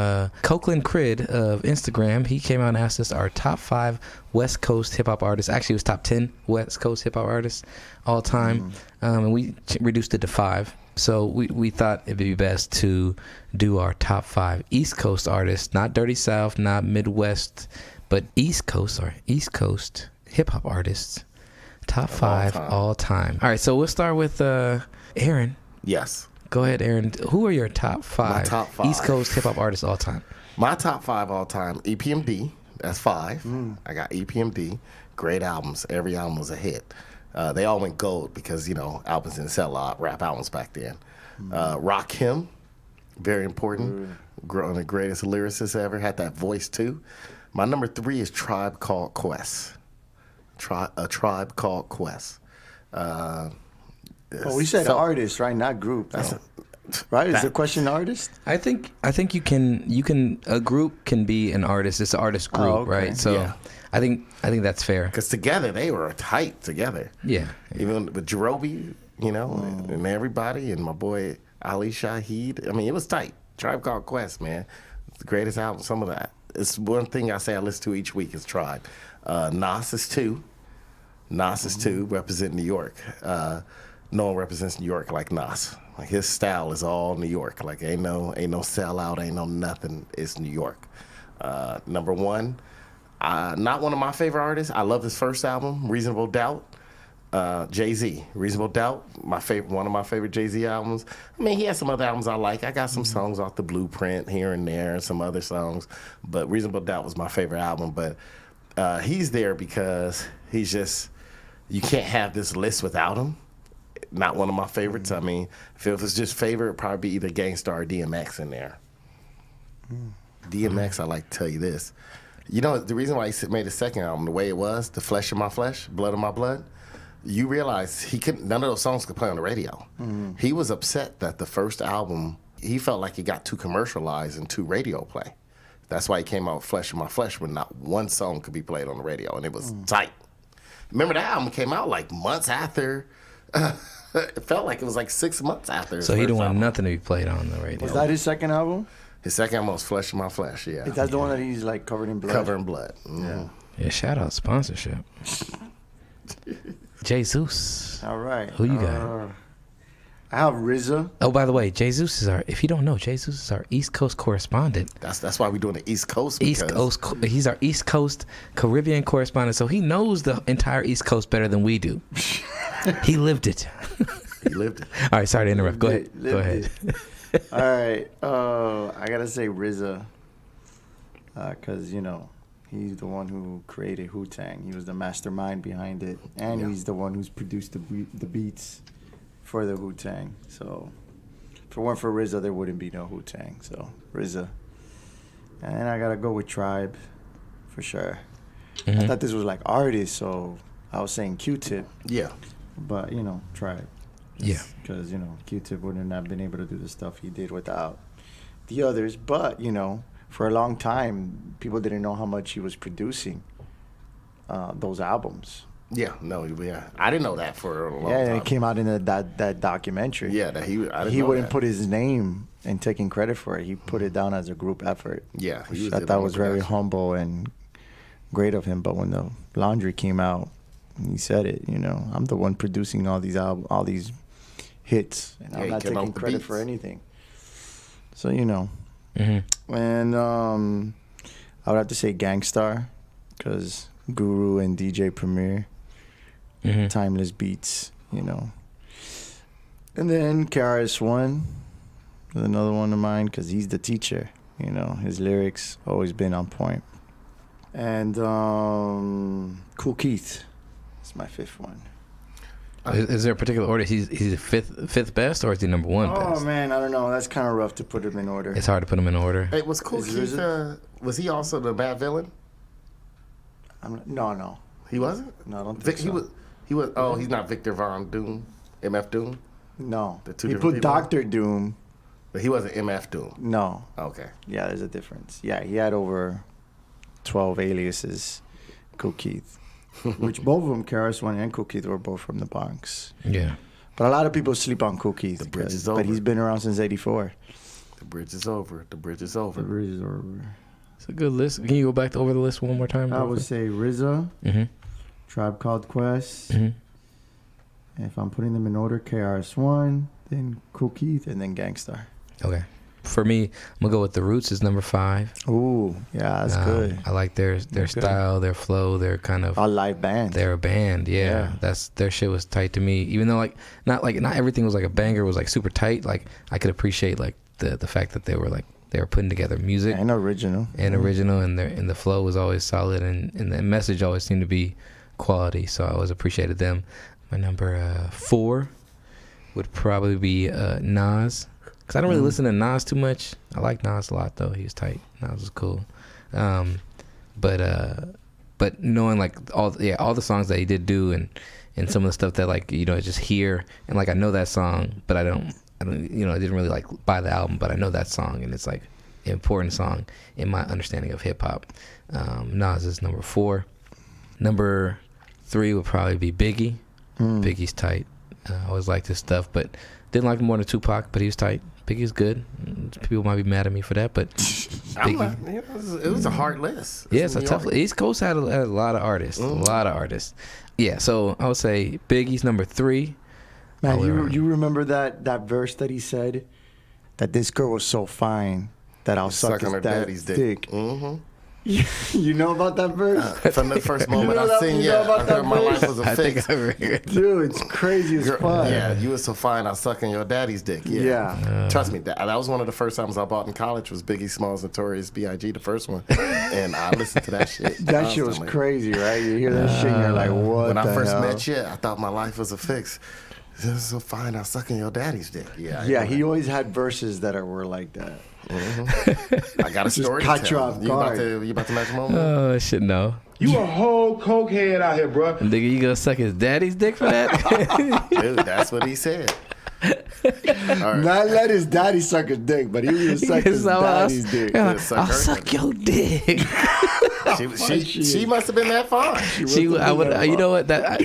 Copeland Crid of Instagram. He came out and asked us our top 5 West Coast hip hop artists. Actually, it was top 10 West Coast hip hop artists all time, and we reduced it to 5. So we thought it'd be best to do our top 5 East Coast artists, not Dirty South, not Midwest, but East Coast hip hop artists. Top 5 all time. All right, so we'll start with Aaron. Yes. Go ahead, Aaron. Who are your top 5, My top 5 East Coast hip hop artists all time? My top 5 all time, EPMD. That's 5. I got EPMD. Great albums. Every album was a hit. They all went gold because, albums didn't sell a lot, rap albums back then. Rakim, very important. One of the greatest lyricists ever. Had that voice, too. My number 3 is Tribe Called Quest. A Tribe Called Quest. We said artist, right? Not group. Right? Is the question artist? I think you can a group can be an artist. It's an artist group, right? So yeah. I think that's fair. Because together they were tight together. Yeah. Even with Jerobi, and everybody, and my boy Ali Shaheed. I mean, it was tight. Tribe Called Quest, man. It's the greatest album. Some of that. It's one thing I say I listen to each week is Tribe. Nas is 2. Nas is 2, representing New York. No one represents New York like Nas. Like his style is all New York. Like ain't no sellout, ain't no nothing. It's New York. Number 1, not one of my favorite artists. I love his first album, Reasonable Doubt. Jay-Z, Reasonable Doubt, one of my favorite Jay-Z albums. I mean, he has some other albums I like. I got some songs off the Blueprint here and there, and some other songs. But Reasonable Doubt was my favorite album. But he's there because he's just, you can't have this list without him. Not one of my favorites. I mean, if it was just favorite, it'd probably be either Gangstar or DMX in there. DMX, I like to tell you this. The reason why he made the second album the way it was, The Flesh of My Flesh, Blood of My Blood, you realize none of those songs could play on the radio. He was upset that the first album, he felt like it got too commercialized and too radio play. That's why he came out with Flesh of My Flesh when not one song could be played on the radio, and it was tight. Remember, that album came out like months after. It felt like it was like 6 months after. So he didn't want nothing to be played on the radio. Was that his second album? His second album was Flesh of My Flesh, yeah. Is that the one that he's like covered in blood? Covered in blood. Yeah, shout out sponsorship. Jay-Zeus. All right. Who you got? I have RZA. Oh, by the way, Jay-Zeus is if you don't know, Jay-Zeus is our East Coast correspondent. That's why we're doing the East Coast. He's our East Coast Caribbean correspondent, so he knows the entire East Coast better than we do. He lived it. He lived it. All right, sorry to interrupt. Go ahead. All right. I got to say RZA because, he's the one who created Wu-Tang. He was the mastermind behind it, and he's the one who's produced the beats for the Wu-Tang. So if it weren't for RZA, there wouldn't be no Wu-Tang. So RZA. And I got to go with Tribe for sure. I thought this was like artists, so I was saying Q-Tip. Yeah. But, Tribe. Yeah. Because, Q-Tip wouldn't have been able to do the stuff he did without the others. But, for a long time, people didn't know how much he was producing those albums. Yeah, no, yeah, I didn't know that for a long time. Yeah, it came out in that documentary. Yeah, that he wouldn't put his name in taking credit for it. He put it down as a group effort. Yeah, I thought was very humble and great of him. But when the Laundry came out, he said it. You know, I'm the one producing all these hits, and I'm not taking credit for anything. So you know, and I would have to say Gangstar, because Guru and DJ Premier. Timeless beats, you know. And then KRS-One is another one of mine because he's the teacher, you know. His lyrics always been on point. And Kool Keith is my fifth one. Is there a particular order? He's the fifth best, or is he number one best? Oh man, I don't know. That's kind of rough to put him in order. It's hard to put him in order. Hey, was Kool Keith? Was he also the bad villain? No. He wasn't. No, I don't think so. He was. Oh, he's not Victor Von Doom, MF Doom. No, the two he different put people? Dr. Doom. But he wasn't MF Doom. No. Okay. Yeah, there's a difference. Yeah, he had over 12 aliases. Kool Keith, which both of them, KRS-One and Kool Keith, were both from the Bronx. Yeah. But a lot of people sleep on Kool Keith. The bridge is over. But he's been around since '84. The bridge is over. The bridge is over. The bridge is over. It's a good list. Can you go back over the list one more time? I would say RZA, Tribe Called Quest. And if I'm putting them in order, KRS-One, then Kool Keith, and then Gangstar. Okay. For me, I'm gonna go with The Roots is number 5. Ooh, yeah, that's good. I like their style, their flow, their kind of a live band. They're a band, yeah. That's their shit was tight to me. Even though not everything was like a banger, was like super tight. Like I could appreciate like the fact that they were putting together music and original, and the flow was always solid, and the message always seemed to be quality. So I always appreciated them. My number 4 would probably be Nas. Because I don't really listen to Nas too much. I like Nas a lot, though. He was tight. Nas was cool. But knowing, like, all the songs that he did do and some of the stuff that, like, you know, I just hear. And, like, I know that song, but I don't, you know, I didn't really, like, buy the album. But I know that song, and it's, like, an important song in my understanding of hip-hop. Nas is number 4. Number 3 would probably be Biggie. Biggie's tight. I always liked his stuff, but didn't like him more than Tupac, but he was tight. Biggie's good. People might be mad at me for that, but Biggie, it was a hard list. Yeah, it's a tough list. East Coast had a lot of artists. A lot of artists. Yeah, so I would say Biggie's number 3. Man, you remember that verse that he said? That this girl was so fine that I'll suck his daddy's dick. You know about that verse? From the first moment I seen I heard my life was a fix. Dude, it's crazy as fuck. Yeah, you were so fine, I suck in your daddy's dick. Yeah. Trust me, that was one of the first times I bought in college was Biggie Smalls' Notorious B.I.G., the first one. And I listened to that shit. That shit was crazy, right? You hear that shit and you're like, what When I first hell? met you, I thought my life was a fix. You're so fine, I suck in your daddy's dick. Yeah, he always had verses that were like that. I got a story Just to tell. caught you off guard. You about to match a moment? Oh, shit, no. You a whole cokehead out here, bro. Nigga, you gonna suck his daddy's dick for that? Dude, that's what he said. Not let his daddy suck his dick, but he would suck his daddy's dick. I'll suck your dick. She must have been that fine. I would. You know what? That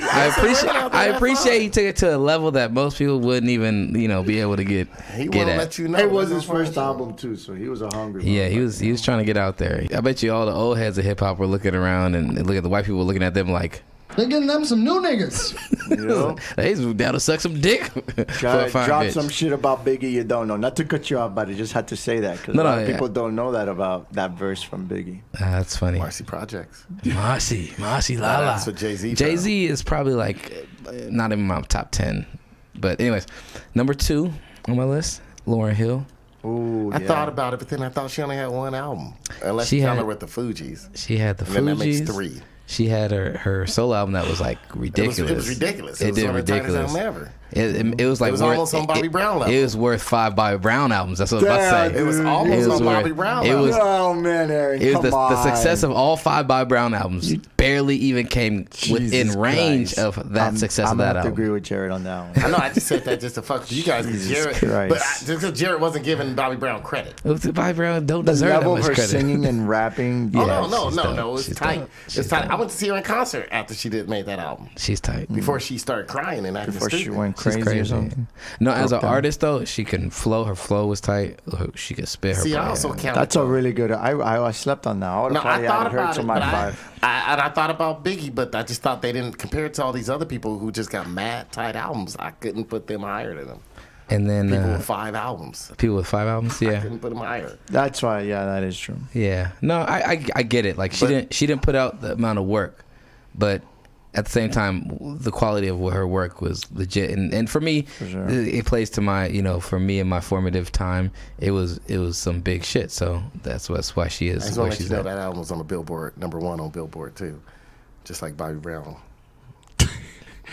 I appreciate he took it to a level that most people wouldn't even, you know, be able to get at. Let you know. It was his first album too, so he was a hungry. Yeah, he was trying to get out there. I bet you all the old heads of hip hop were looking around and look at the white people looking at them like, they're getting them some new niggas. You know? They's down to suck some dick. Drop some shit about Biggie you don't know. Not to cut you off, but I just had to say that because a lot of people don't know that about that verse from Biggie. That's funny. Marcy Projects. Marcy Lala. That's what Jay-Z. Jay-Z is probably like not in my top 10. But anyways, number 2 on my list, Lauryn Hill. Ooh, I thought about it, but then I thought she only had one album. Unless you count her with the Fugees. She had the Fugees. And then that makes 3. She had her solo album that was like ridiculous. It was ridiculous. It did one of the tightest ridiculous. album ever. It was like It was almost on Bobby Brown level. It was worth 5 Bobby Brown albums. That's what I was about to say. It was almost on Bobby Brown level. Oh man, Aaron, It was come on. the success of all 5 Bobby Brown albums barely even came within range Christ. of that success of I'm that gonna have to album. agree with Jared on that one. I know I just said that just to fuck with you guys, because Jesus Jared, Christ. just because Jared wasn't giving Bobby Brown credit. Bobby Brown don't The deserve that level of much her credit. singing and rapping. Oh yes. no! It was tight. It's tight. I went to see her in concert after she made that album. She's tight. Before she started crying and acting Before she stupid. went She's crazy or something. No, as an Okay. artist though, she can flow. Her flow was tight. She could spit her. See, I part. also count. That's a really good. I slept on that. I would No, have I probably thought added her about to it, my but 5. I thought about Biggie, but I just thought they didn't compare it to all these other people who just got mad tight albums. I couldn't put them higher than them. And then People with 5 albums. People with 5 albums, I yeah. couldn't put them higher. That's why. Yeah, that is true. Yeah. No, I get it. Like she didn't put out the amount of work, but at the same time, the quality of her work was legit. And for me, sure. it plays to my, for me in my formative time, it was some big shit. So that's why she is. I just where want to let she's you know at. that album was on the Billboard, #1 on Billboard too, just like Bobby Brown.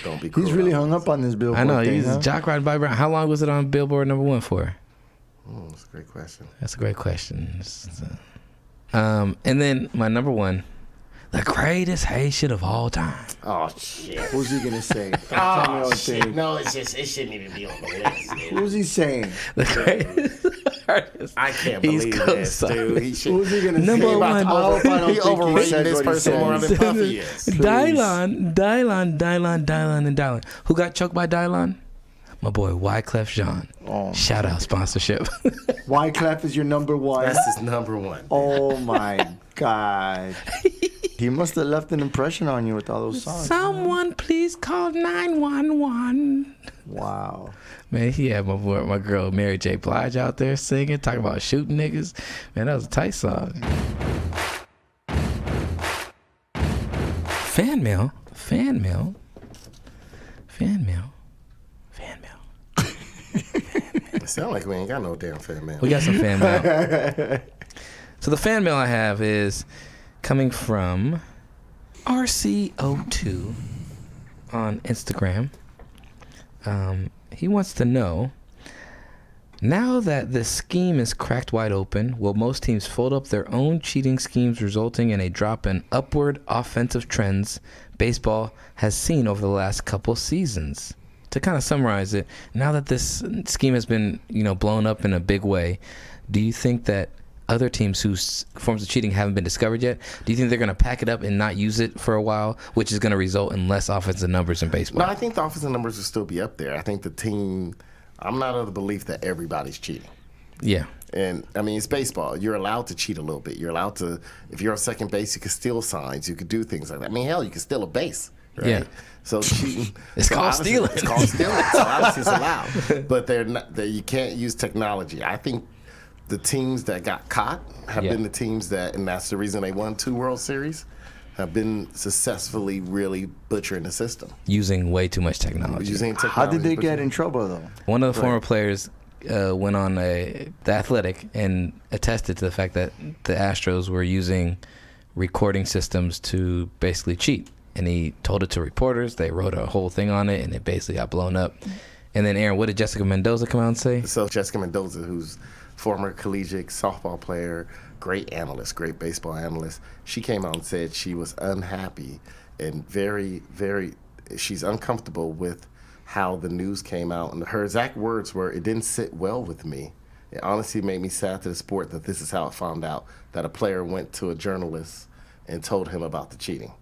Don't be cruel. He's really hung up on this Billboard I know. thing, He's huh? jock riding Bobby Brown. How long was it on Billboard #1 for? That's a great question. That's a great question. And then my #1, the greatest Haitian of all time. Oh shit! Who's he gonna say? Tell me Oh what shit! thing. No, it shouldn't even be on the list. Dude. Who's he saying? The greatest artist. I can't He's believe this, dude. He should. Who's he gonna Number say? one. I hope I don't He think he overrated said this what he person more said. than Puffy is. Dylan. Who got choked by Dylan? My boy Wyclef Jean. Oh, Shout out sponsorship. Wyclef is your #1. That's his #1. Oh my God. He must have left an impression on you with all those songs. Someone please call 911. Wow. Man, he had my girl Mary J. Blige out there singing, talking about shooting niggas. Man, that was a tight song. Fan mail. It sound like we ain't got no damn fan mail. We got some fan mail. So the fan mail I have is coming from RCO2 on Instagram. He wants to know, now that the scheme is cracked wide open, will most teams fold up their own cheating schemes, resulting in a drop in upward offensive trends baseball has seen over the last couple seasons? To kind of summarize it, now that this scheme has been, blown up in a big way, do you think that other teams whose forms of cheating haven't been discovered yet, do you think they're going to pack it up and not use it for a while, which is going to result in less offensive numbers in baseball? No, I think the offensive numbers will still be up there. I think the team, I'm not of the belief that everybody's cheating. Yeah. And, I mean, it's baseball. You're allowed to cheat a little bit. You're allowed to, if you're on second base, you can steal signs. You could do things like that. I mean, hell, you can steal a base, right? Yeah. So cheating. It's called stealing. It's called stealing. So obviously it's allowed. But they're not, you can't use technology. I think the teams that got caught have been the teams that, and that's the reason they won 2 World Series, have been successly really butchering the system. Using way too much technology. Using technology. How did they get in trouble, though? One of the former players went on The Athletic and attested to the fact that the Astros were using recording systems to basically cheat. And he told it to reporters. They wrote a whole thing on it, and it basically got blown up. And then, Aaron, what did Jessica Mendoza come out and say? So Jessica Mendoza, who's former collegiate softball player, great analyst, great baseball analyst, she came out and said she was unhappy and she's uncomfortable with how the news came out. And her exact words were, "It didn't sit well with me. It honestly made me sad to the sport that this is how it found out, that a player went to a journalist and told him about the cheating."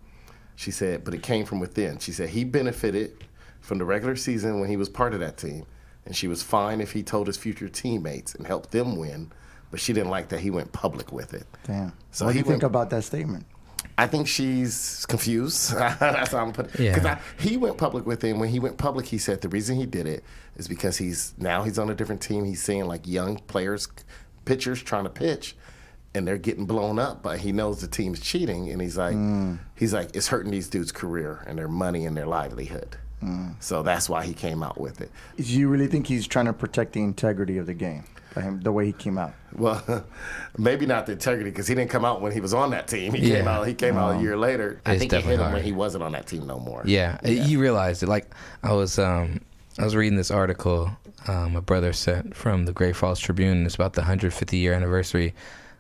She said, but it came from within. She said he benefited from the regular season when he was part of that team, and she was fine if he told his future teammates and helped them win, but she didn't like that he went public with it. Damn. So What do you think about that statement? I think she's confused. That's how I'm putting it. Because he went public with it, and when he went public, he said the reason he did it is because he's on a different team. He's seeing like young players, pitchers trying to pitch, and they're getting blown up, but he knows the team's cheating, and he's like, it's hurting these dudes' career and their money and their livelihood. So that's why he came out with it. Do you really think he's trying to protect the integrity of the game by him, the way he came out? Well, maybe not the integrity, because he didn't come out when he was on that team. He came out a year later. I think it hit him when he wasn't on that team no more. Yeah, you realized it. Like I was I was reading this article my brother sent from the Great Falls Tribune. It's about the 150-year anniversary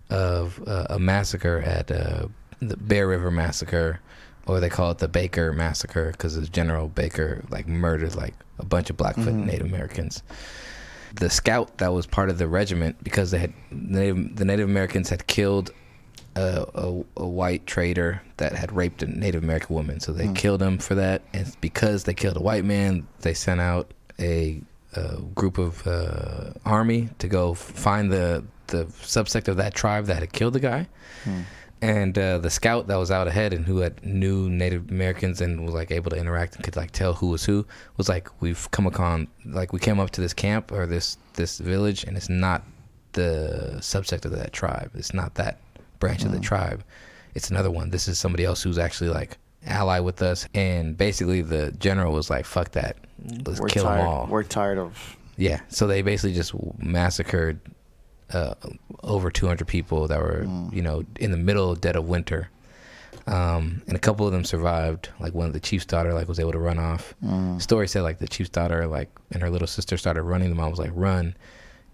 of a massacre at the Bear River Massacre, or they call it the Baker Massacre because General Baker like murdered like a bunch of Blackfoot Native Americans. The scout that was part of the regiment, because they had the Native Americans had killed a white trader that had raped a Native American woman, so they killed him for that. And because they killed a white man, they sent out a group of army to go find the subsect of that tribe that had killed the guy. And the scout that was out ahead and who had knew Native Americans and was like able to interact and could like tell who was who, was like, we've come upon, like we came up to this camp or this village, and it's not the subsect of that tribe. It's not that branch of the tribe. It's another one. This is somebody else who's actually like ally with us. And basically the general was like, fuck that. Let's kill them all. We're tired of. Yeah. So they basically just massacred over 200 people that were, you know, in the middle dead of winter. And a couple of them survived. Like one of the chief's daughter like was able to run off. Story said like the chief's daughter like and her little sister started running. The mom was like, run.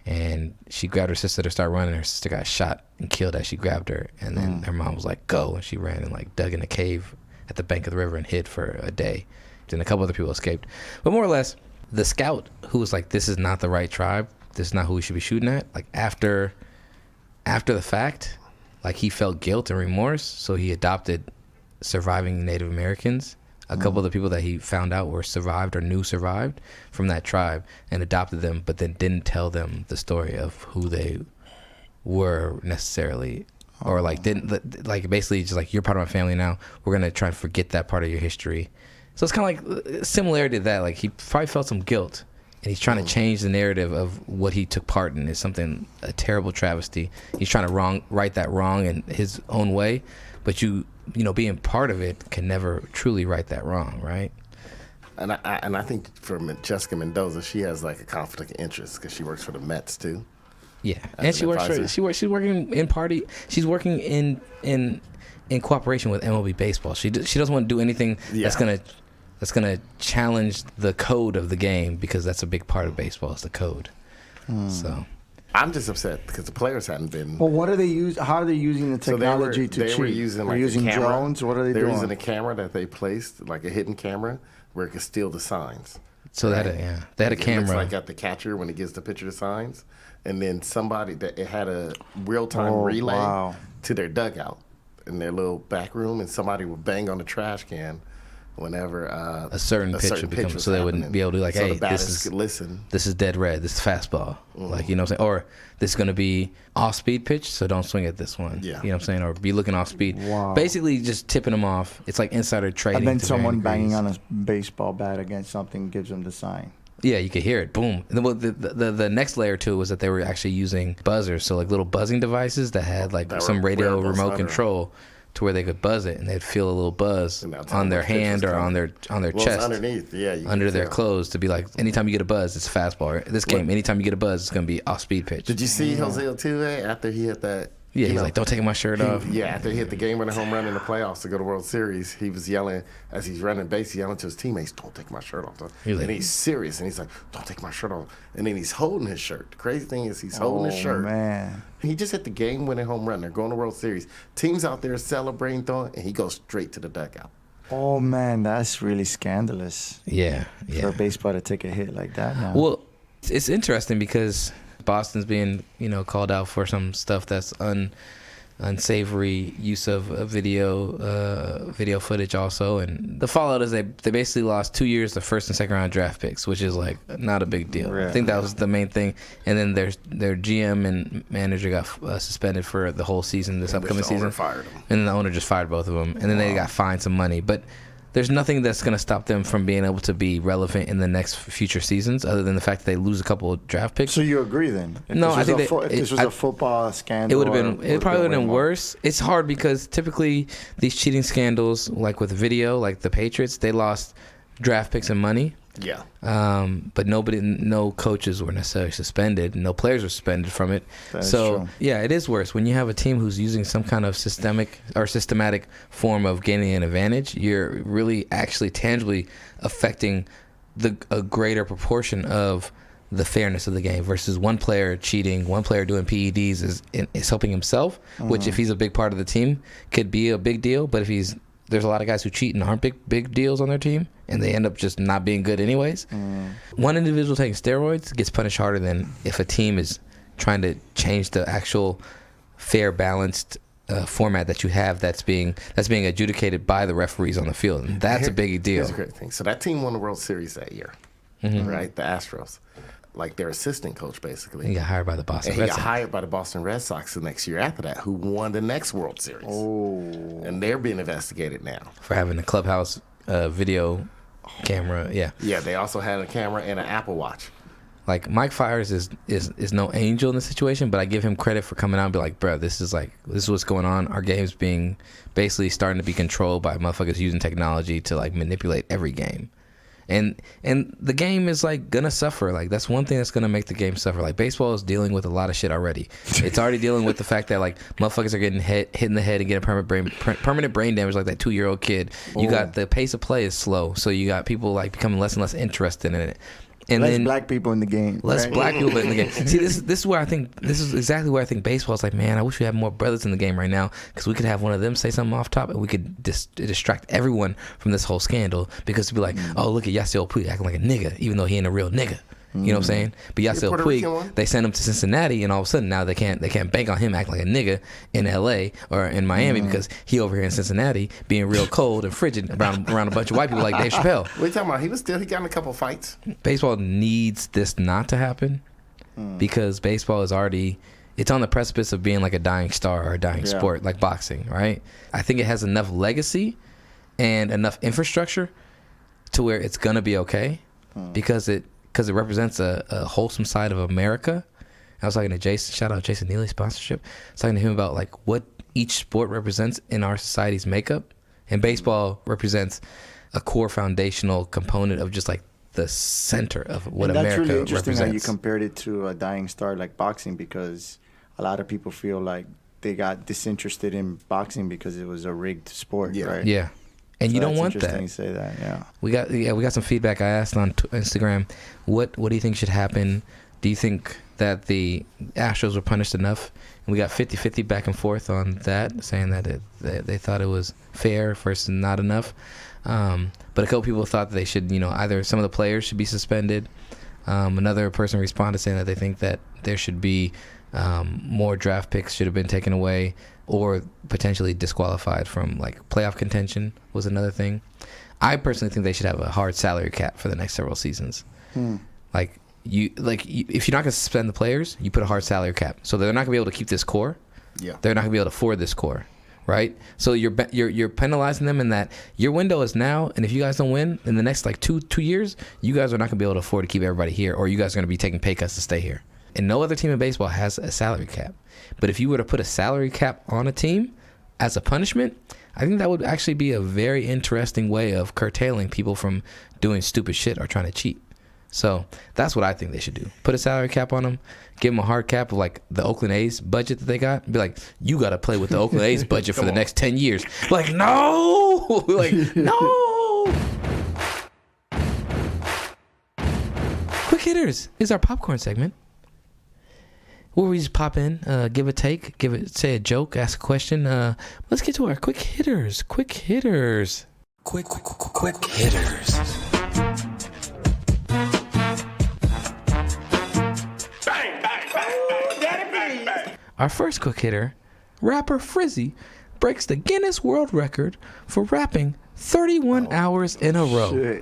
And she grabbed her sister to start running. Her sister got shot and killed as she grabbed her. And then her mom was like, go. And she ran and like dug in a cave at the bank of the river and hid for a day. Then a couple other people escaped. But more or less, the scout who was like, this is not the right tribe. This is not who we should be shooting at. Like after the fact, like he felt guilt and remorse. So he adopted surviving Native Americans. A couple of the people that he found out were survived or knew survived from that tribe and adopted them, but then didn't tell them the story of who they were necessarily, or like didn't like basically just like, you're part of my family now. We're gonna try and forget that part of your history. So it's kind of like similarity to that. Like he probably felt some guilt, and he's trying to change the narrative of what he took part in. Is something a terrible travesty. He's trying to right that wrong in his own way, but you know, being part of it can never truly right that wrong, right? And I think for Jessica Mendoza, she has like a conflict of interest because she works for the Mets too. Yeah, and she's working in party. She's working in cooperation with MLB baseball. She doesn't want to do anything that's gonna challenge the code of the game, because that's a big part of baseball is the code. So. I'm just upset because the players hadn't been. Well, what are they using? How are they using the technology to cheat? They were using like using drones. What are they doing? They're using a camera that they placed, like a hidden camera, where it could steal the signs. So they had a camera. It looks like at the catcher when he gives the pitcher the signs, and then it had a real-time relay to their dugout in their little back room, and somebody would bang on the trash can whenever a certain pitch would become, so they wouldn't be able to like, so hey, this is dead red, this is fastball, like, you know what I'm saying, or this is going to be off speed pitch, so don't swing at this one. You know what I'm saying, or be looking off speed. Basically just tipping them off. It's like insider trading. And then someone banging on a baseball bat against something gives them the sign. Yeah, you could hear it. Boom. And the next layer to it was that they were actually using buzzers, so like little buzzing devices that had like some radio remote control, to where they could buzz it and they'd feel a little buzz on their hand or on their chest, underneath, under their clothes, to be like, anytime you get a buzz, it's fastball. This game, anytime you get a buzz, it's gonna be off speed pitch. Did you see Jose Altuve after he hit that? Yeah, he's like, don't take my shirt off. Yeah, after he hit the game-winning home run in the playoffs to go to World Series, he was yelling as he's running base, yelling to his teammates, "Don't take my shirt off." And he's serious, and he's like, "Don't take my shirt off." And then he's holding his shirt. The crazy thing is he's holding his shirt. Man. He just hit the game-winning home run. They're going to World Series. Teams out there celebrating, throwing, and he goes straight to the dugout. Oh, man, that's really scandalous. Yeah. For baseball to take a hit like that now. Well, it's interesting because Boston's being, you know, called out for some stuff that's unsavory use of video footage also, and the fallout is they basically lost 2 years of first and second round draft picks, which is like not a big deal. I think that was the main thing. And then their GM and manager got suspended for the whole season, this upcoming season. Fired them. And then the owner just fired both of them, and then they got fined some money. But there's nothing that's going to stop them from being able to be relevant in the next future seasons, other than the fact that they lose a couple of draft picks. So you agree then? No, I think if this was a football scandal, it would have been. It probably would have been worse. It's hard because typically these cheating scandals, like with video, like the Patriots, they lost draft picks and money. Yeah. But no coaches were necessarily suspended. No players were suspended from it. That's true. Yeah, it is worse when you have a team who's using some kind of systematic form of gaining an advantage. You're really actually tangibly affecting a greater proportion of the fairness of the game versus one player cheating, one player doing PEDs is helping himself, which if he's a big part of the team could be a big deal. But if there's a lot of guys who cheat and aren't big deals on their team and they end up just not being good anyways. One individual taking steroids gets punished harder than if a team is trying to change the actual fair, balanced format that you have that's being adjudicated by the referees on the field. And that's a big deal. Here's a great thing. So that team won the World Series that year, right? The Astros. Like their assistant coach, basically. He got hired by the Boston Red Sox. He got hired by the Boston Red Sox the next year after that, who won the next World Series. And they're being investigated now. For having a clubhouse video camera, yeah. Yeah, they also had a camera and an Apple Watch. Like, Mike Fiers is no angel in the situation, but I give him credit for coming out and be like, bro, this is what's going on. Our game's being basically starting to be controlled by motherfuckers using technology to, like, manipulate every game. And the game is like gonna suffer. Like that's one thing that's gonna make the game suffer. Like baseball is dealing with a lot of shit already. It's already dealing with the fact that like motherfuckers are getting hit in the head and getting permanent brain damage like that 2-year-old kid. You got the pace of play is slow, so you got people like becoming less and less interested in it. And less then black people in the game. Less right? black people in the game. See, this is where I think this is exactly where I think baseball is like, man, I wish we had more brothers in the game right now because we could have one of them say something off top and we could distract everyone from this whole scandal because to be like, oh, look at Yasiel Puig acting like a nigga, even though he ain't a real nigga. You know what I'm saying? But Yasiel Puig, they sent him to Cincinnati, and all of a sudden now they can't bank on him acting like a nigga in L.A. or in Miami because he over here in Cincinnati being real cold and frigid around a bunch of white people like Dave Chappelle. What are you talking about? He got in a couple fights. Baseball needs this not to happen because baseball is it's on the precipice of being like a dying star or a dying sport like boxing, right? I think it has enough legacy and enough infrastructure to where it's gonna be okay because it represents a wholesome side of America. I was talking to Jason, shout out Jason Neely sponsorship. I was talking to him about like what each sport represents in our society's makeup, and baseball represents a core foundational component of just like the center of what America represents. That's really interesting how you compared it to a dying star like boxing, because a lot of people feel like they got disinterested in boxing because it was a rigged sport, right? Yeah. And so you don't want that. Interesting to say that, yeah. We got some feedback. I asked on Instagram, what do you think should happen? Do you think that the Astros were punished enough? And we got 50-50 back and forth on that, saying that they thought it was fair versus not enough. But a couple people thought that they should, either some of the players should be suspended. Another person responded saying that they think that there should be more draft picks should have been taken away, or potentially disqualified from like playoff contention was another thing. I personally think they should have a hard salary cap for the next several seasons. If you're not going to suspend the players, you put a hard salary cap. So they're not going to be able to keep this core. Yeah. They're not going to be able to afford this core, right? So you're penalizing them in that your window is now, and if you guys don't win in the next like two years, you guys are not going to be able to afford to keep everybody here, or you guys are going to be taking pay cuts to stay here. And no other team in baseball has a salary cap. But if you were to put a salary cap on a team as a punishment, I think that would actually be a very interesting way of curtailing people from doing stupid shit or trying to cheat. So that's what I think they should do. Put a salary cap on them. Give them a hard cap of like the Oakland A's budget that they got. Be like, you got to play with the Oakland A's budget for the next 10 years. Like, no! Like, no! Quick Hitters is our popcorn segment, where we just pop in, give a take, say a joke, ask a question. Let's get to our quick hitters. Quick hitters. Quick hitters. Bang, bang, bang, bang. Daddy, please. Our first quick hitter, rapper Frizzy, breaks the Guinness World Record for rapping 31 hours in a row.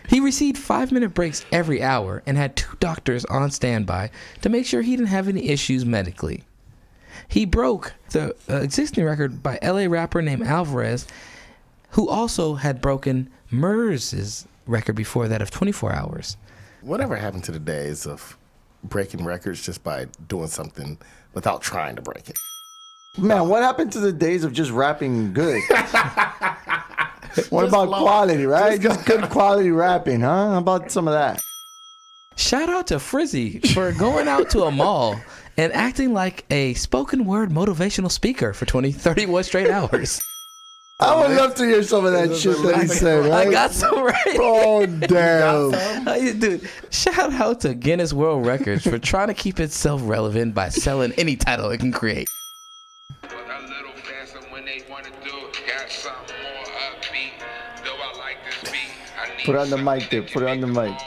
He received 5-minute breaks every hour and had 2 doctors on standby to make sure he didn't have any issues medically. He broke the existing record by LA rapper named Alvarez, who also had broken Mers's record before that of 24 hours. Whatever happened to the days of breaking records just by doing something without trying to break it? Man, what happened to the days of just rapping good? What about quality, right? Just good quality rapping, huh? How about some of that? Shout out to Frizzy for going out to a mall and acting like a spoken word motivational speaker for 31 straight hours. I would love to hear some of that shit that he said, right? I got some right. Oh, damn. Dude, shout out to Guinness World Records for trying to keep itself relevant by selling any title it can create. Put it on the mic there. Put it on the mic.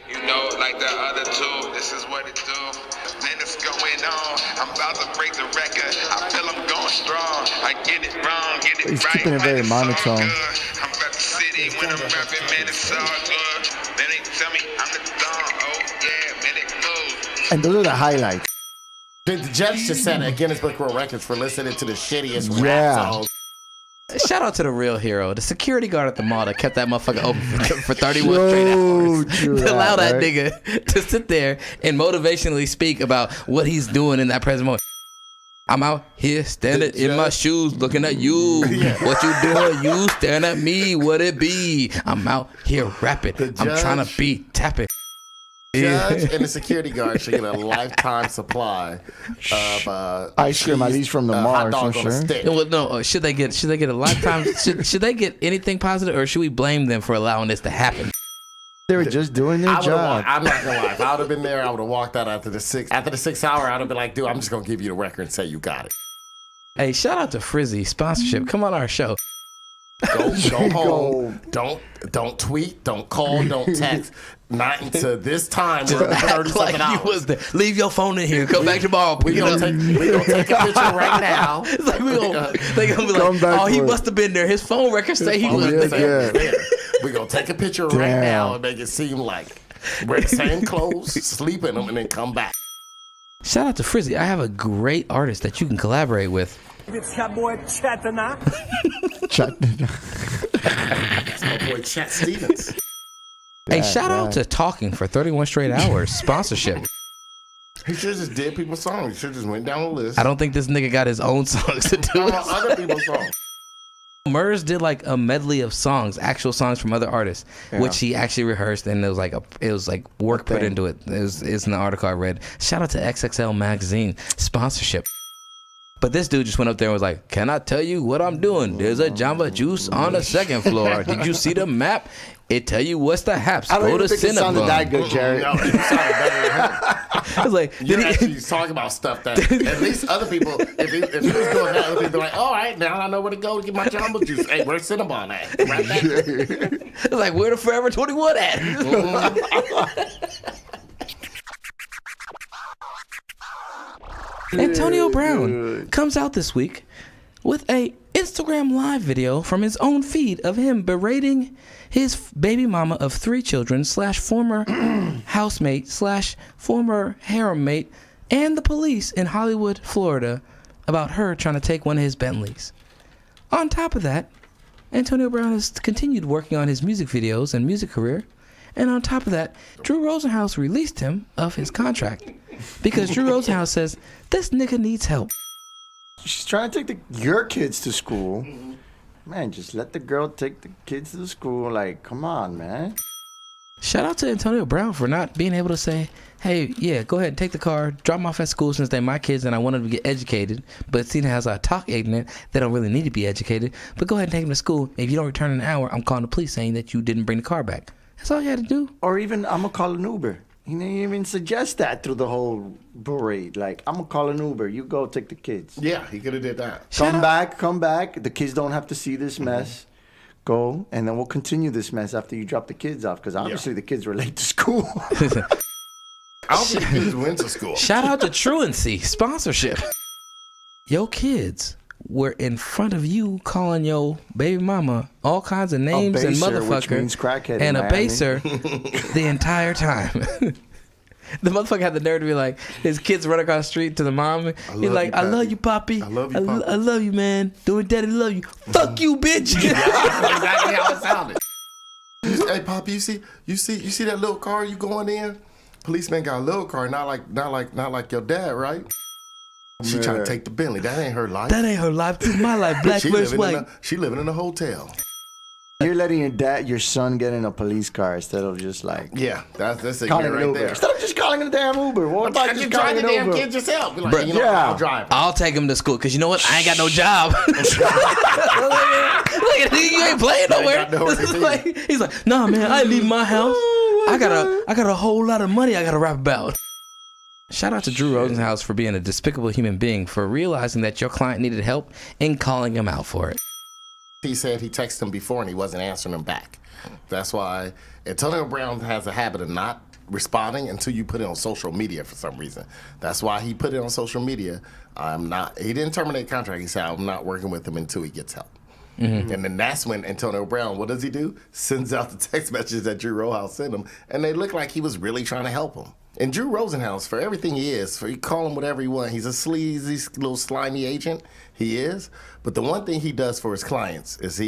You know, like the other two, this is what it do. Then it's going on. I'm about to break the record. I feel I'm going strong. I get it wrong, get it He's right. keeping it very monotone. I'm about the city when I'm rapping, man, it's all good. Then they tell me I'm the dawn. Oh, yeah, man, it moves. And those are the highlights. The judge just said at Guinness Book World Records for listening to the shittiest rap songs. Shout out to the real hero, the security guard at the mall that kept that motherfucker open for 31 straight hours. To allow that nigga to sit there and motivationally speak about what he's doing in that present moment. I'm out here standing in my shoes looking at you. What you doing? You staring at me. What it be? I'm out here rapping. I'm trying to be tapping. Judge and the security guard should get a lifetime supply of ice cream, at least from the Mars, I'm sure. Well, no, should they get a lifetime? should they get anything positive, or should we blame them for allowing this to happen? They were just doing their job. I'm not gonna lie. If I would have been there, I would have walked out after the 6th hour. I'd have been like, dude, I'm just gonna give you the record and say you got it. Hey, shout out to Frizzy sponsorship. Come on our show. Go home. Don't tweet. Don't call. Don't text. Not until this time. Just act like you was there. Leave your phone in here. Come back tomorrow. We gonna take a picture right now. It's like they gonna be like, oh, he must have been there. His phone records say he was there. We gonna take a picture right now and make it seem like wear the same clothes, sleep in them, and then come back. Shout out to Frizzy. I have a great artist that you can collaborate with. It's my boy Chatana. It's my boy Chat Stevens. Hey, shout out to Talking for 31 straight hours sponsorship. He should just did people's songs. He should just went down the list. I don't think this nigga got his own songs to do. Other people's songs. Murs did like a medley of songs, actual songs from other artists, which he actually rehearsed, and it was like work put into it. It's in the article I read. Shout out to XXL Magazine sponsorship. But this dude just went up there and was like, "Can I tell you what I'm doing? There's a Jamba Juice on the 2nd floor. Did you see the map? It tell you what's the haps. I don't Go to even think it sounded that good, Jared. No, it sounded better than him. I was like, he's talking about stuff that at least other people, if he was doing that, other people like, all right, now I know where to go to get my Jamba Juice. Hey, where's Cinnabon at? Right back. It's like, where the Forever 21 at? Antonio Brown comes out this week with a Instagram live video from his own feed of him berating his baby mama of 3 children / former housemate / former harem mate and the police in Hollywood, Florida about her trying to take one of his Bentleys. On top of that, Antonio Brown has continued working on his music videos and music career. And on top of that, Drew Rosenhaus released him of his contract because Drew Rosenhaus says, this nigga needs help. She's trying to take your kids to school. Man, just let the girl take the kids to the school. Like, come on, man. Shout out to Antonio Brown for not being able to say, hey, yeah, go ahead and take the car, drop them off at school since they're my kids and I want them to get educated. But seeing as I talk ignorant, they don't really need to be educated. But go ahead and take them to school. If you don't return in an hour, I'm calling the police saying that you didn't bring the car back. That's all you had to do. Or even, I'm going to call an Uber. He didn't even suggest that through the whole parade. Like, I'm going to call an Uber. You go take the kids. Yeah, he could have did that. Come back. The kids don't have to see this mess. Go, and then we'll continue this mess after you drop the kids off, because obviously the kids were late to school. I don't think the kids went to school. Shout out to Truancy, sponsorship. Yo kids were in front of you calling your baby mama all kinds of names and motherfucker and a baser the entire time. The motherfucker had the nerve to be like, his kids run across the street to the mom. He's like, I love you, Poppy. I love you, Poppy. I love you, man. Doing daddy love you. Fuck you, bitch. Yeah, that's exactly how it sounded. Hey, Poppy, you see that little car you going in? Policeman got a little car, not like your dad, right? She trying to take the Bentley. That ain't her life. That ain't her life. This is my life. Black versus white. She living in a hotel. You're letting your son get in a police car instead of just like that's a calling right an Uber. there. Instead of just calling a damn Uber. What about just drive calling the an damn Uber? kid yourself? Be like, Bruh, you know, I'll drive. I'll take him to school because you know what? I ain't got no job. Look at you ain't playing nowhere. He's like, nah, man, I ain't leaving my house. I got a whole lot of money I gotta rap about. Shout out to Drew Rosenhaus for being a despicable human being, for realizing that your client needed help and calling him out for it. He said he texted him before and he wasn't answering him back. That's why Antonio Brown has a habit of not responding until you put it on social media for some reason. That's why he put it on social media. He didn't terminate contract. He said, I'm not working with him until he gets help. Mm-hmm. And then that's when Antonio Brown, what does he do? Sends out the text messages that Drew Rosenhaus sent him, and they look like he was really trying to help him. And Drew Rosenhaus, for everything he is, you call him whatever you want, he's a sleazy, little slimy agent. He is. But the one thing he does for his clients is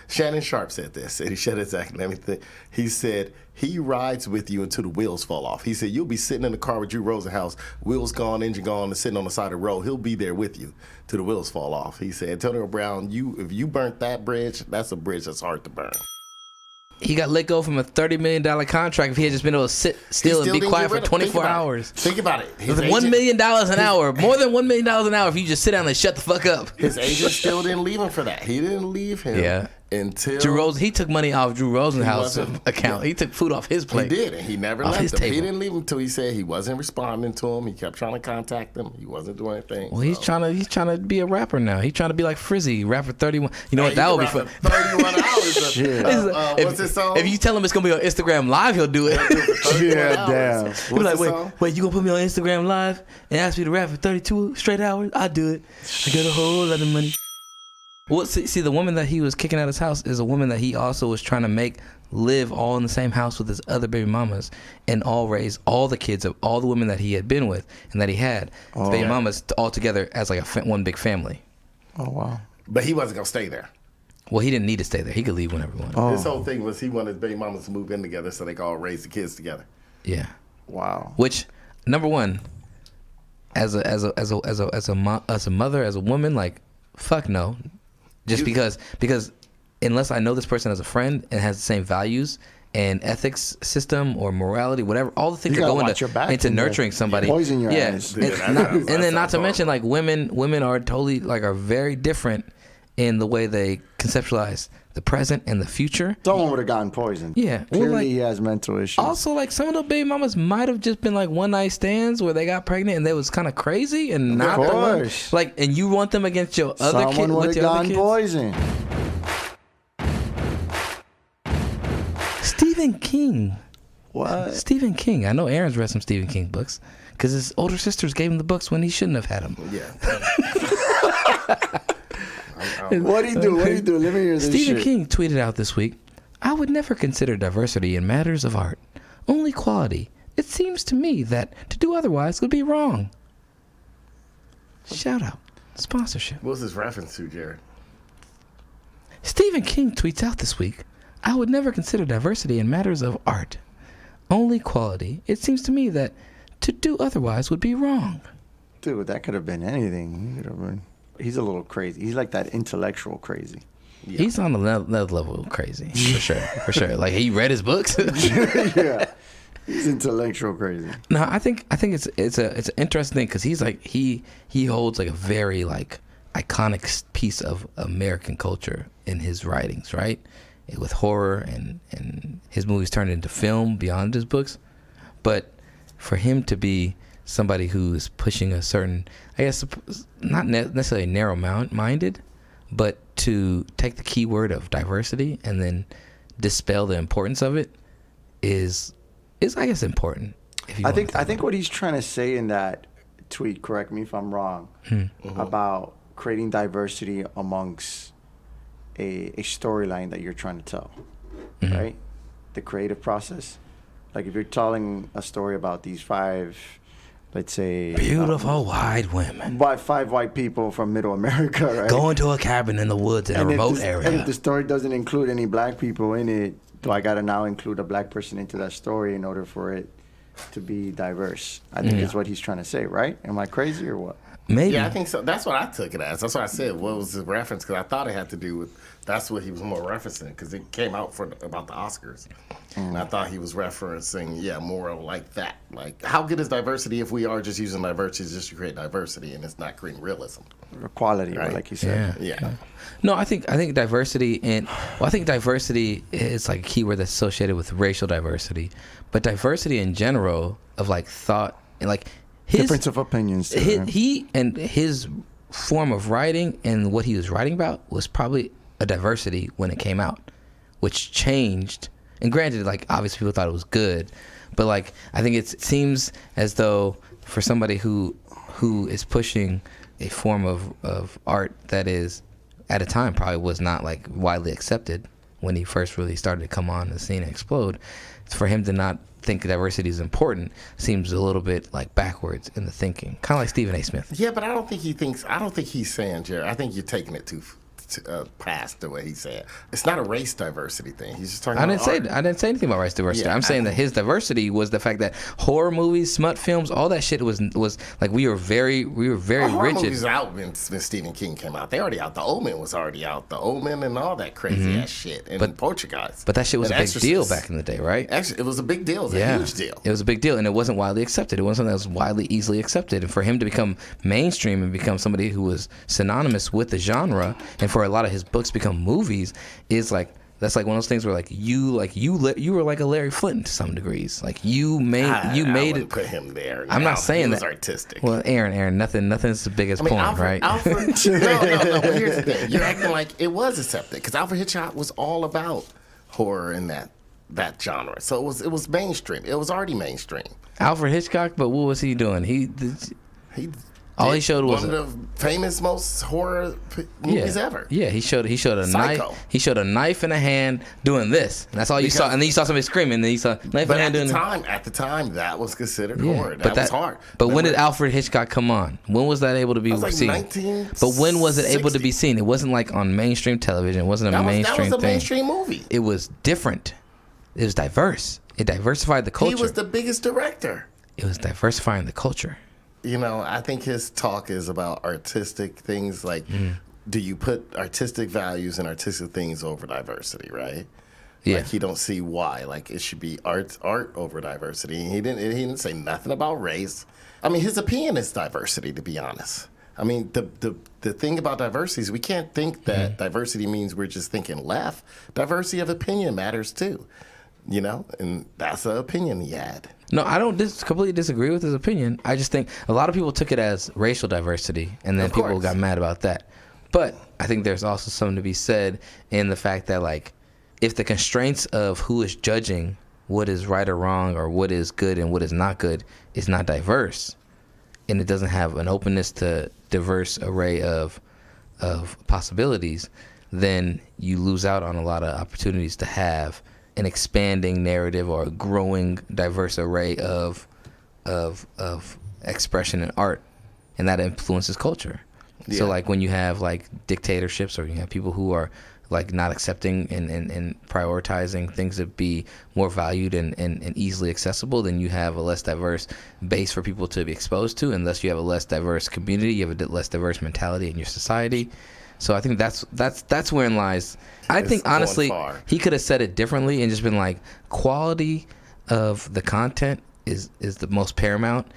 Shannon Sharp said this, and he said exactly everything. He said, he rides with you until the wheels fall off. He said, you'll be sitting in the car with Drew Rosenhaus, wheels gone, engine gone, and sitting on the side of the road. He'll be there with you till the wheels fall off. He said, Antonio Brown, if you burnt that bridge, that's a bridge that's hard to burn. He got let go from a $30 million contract if he had just been able to sit still and be quiet for 24 hours. Think about it. It was $1 million an hour. More than $1 million an hour if you just sit down and shut the fuck up. His agent still didn't leave him for that. He didn't leave him until... he took money off Drew Rosenhaus' account. He took food off his plate. He did, and he never left him. He didn't leave him until he said he wasn't responding to him. He kept trying to contact him. He wasn't doing anything. Well, he's trying to be a rapper now. He's trying to be like Frizzy, rapper 31. You know what? That would be fun. 31 hours. What's his song? If you tell him it's going to be on Instagram Live, he'll do it. Damn. What's like, song? wait, you going to put me on Instagram Live and ask me to rap for 32 straight hours? I'll do it. I got a whole lot of money. Well, see, the woman that he was kicking out of his house is a woman that he also was trying to make live all in the same house with his other baby mamas and all raise all the kids of all the women that he had been with and that he had. His baby mamas all together as like one big family. Oh, wow. But he wasn't going to stay there. Well, he didn't need to stay there. He could leave whenever he wanted. His whole thing was he wanted his baby mamas to move in together so they could all raise the kids together. Yeah. Wow. Which, number one, as a mother, as a woman, like, fuck no. Just because unless I know this person as a friend and has the same values and ethics system or morality, whatever, all the things that go into nurturing somebody. Poison your eyes. And then not to mention, like, women are totally, like, are very different in the way they conceptualize the present and the future. Someone would have gotten poisoned. Yeah. Clearly well, like, he has mental issues. Also, like, some of the baby mamas might have just been like one night stands where they got pregnant and they was kind of crazy and not the one. Like, and you want them against your other kid. Someone would have gotten poisoned. Stephen King. What? Stephen King. I know Aaron's read some Stephen King books because his older sisters gave him the books when he shouldn't have had them. Yeah. What'd he do? Let me hear this Stephen shit. King tweeted out this week, I would never consider diversity in matters of art, only quality. It seems to me that to do otherwise would be wrong. Shout out. Sponsorship. What was his reference to, Jared? Stephen King tweets out this week, I would never consider diversity in matters of art, only quality. It seems to me that to do otherwise would be wrong. Dude, that could have been anything. He could have been... He's a little crazy. He's like that intellectual crazy. Yeah. He's on another level of crazy, for sure. Like, he read his books. Yeah, he's intellectual crazy. No, I think it's an interesting thing because he's like he holds like a very like iconic piece of American culture in his writings, right? With horror and his movies turned into film beyond his books, but for him to be somebody who's pushing a certain, I guess, not necessarily narrow-minded, but to take the keyword of diversity and then dispel the importance of it is I guess important. I think what he's trying to say in that tweet, correct me if I'm wrong, about creating diversity amongst a storyline that you're trying to tell, right? The creative process. Like if you're telling a story about these 5, let's say... beautiful white women. 5 white people from middle America, right? Going to a cabin in the woods in a remote area. And if the story doesn't include any black people in it, do I got to now include a black person into that story in order for it to be diverse? I think that's what he's trying to say, right? Am I crazy or what? Maybe. Yeah, I think so. That's what I took it as. That's what I said. What was the reference? Because I thought it had to do with. That's what he was more referencing because it came out about the Oscars, and I thought he was referencing more like that. Like, how good is diversity if we are just using diversity just to create diversity and it's not creating realism, equality, right? like you said. Yeah. No, I think diversity I think diversity is like a keyword that's associated with racial diversity, but diversity in general of like thought and like difference of opinions. He and his form of writing and what he was writing about was probably a diversity when it came out, which changed. And granted, like obviously people thought it was good, but like I think it seems as though for somebody who is pushing a form of art that is at a time probably was not like widely accepted when he first really started to come on the scene and explode, for him to not think diversity is important seems a little bit like backwards in the thinking, kind of like Stephen A. Smith. Yeah, but I don't think he's saying, Jared. I think you're taking it too past the way he said. It's not a race diversity thing. He's just talking about art. I didn't say anything about race diversity. I'm saying that his diversity was the fact that horror movies, smut films, all that shit was like we were very rigid. Horror movies out when Stephen King came out. They already out. The Omen was already out. The Omen and all that crazy ass shit. And Poltergeist. But that shit was a big deal back in the day, right? Actually, it was a big deal. It was a huge deal. It was a big deal, and it wasn't widely accepted. It wasn't something that was widely, easily accepted. And for him to become mainstream and become somebody who was synonymous with the genre, and for a lot of his books become movies, is like that's like one of those things where you were like a Larry Flint to some degrees. Like you made it. Put him there. I'm not saying that. He was artistic. Well, Aaron, nothing's the biggest point, right? Alfred, no. But here's the thing: you're acting like it was accepted because Alfred Hitchcock was all about horror in that genre. So it was mainstream. It was already mainstream. Alfred Hitchcock, but what was he doing? All he showed was one of the famous, most horror movies ever. Yeah, he showed a Psycho. knife. He showed a knife in a hand doing this. And that's all you saw. And then you saw somebody screaming. And then you saw knife in a hand doing. At the time, that was considered horror. That was hard. But when did Alfred Hitchcock come on? When was that able to be seen? 1960. But when was it able to be seen? It wasn't like on mainstream television. It wasn't a mainstream thing. That was a mainstream movie. It was different. It was diverse. It diversified the culture. He was the biggest director. It was diversifying the culture. You know, I think his talk is about artistic things. Like, do you put artistic values and artistic things over diversity, right? Yeah. Like, he don't see why. Like, it should be art over diversity. He didn't say nothing about race. I mean, his opinion is diversity, to be honest. I mean, the thing about diversity is we can't think that diversity means we're just thinking left. Diversity of opinion matters, too. You know, and that's the opinion he had. No, I don't completely disagree with his opinion. I just think a lot of people took it as racial diversity, and then people got mad about that. But I think there's also something to be said in the fact that, like, if the constraints of who is judging what is right or wrong or what is good and what is not good is not diverse, and it doesn't have an openness to diverse array of possibilities, then you lose out on a lot of opportunities to have an expanding narrative or a growing diverse array of expression and art, and that influences culture. Yeah. So like when you have like dictatorships, or you have people who are like not accepting and prioritizing things to be more valued and easily accessible, then you have a less diverse base for people to be exposed to, and thus you have a less diverse community, you have a less diverse mentality in your society. So I think that's wherein lies. I think honestly he could have said it differently and just been like, quality of the content is the most paramount.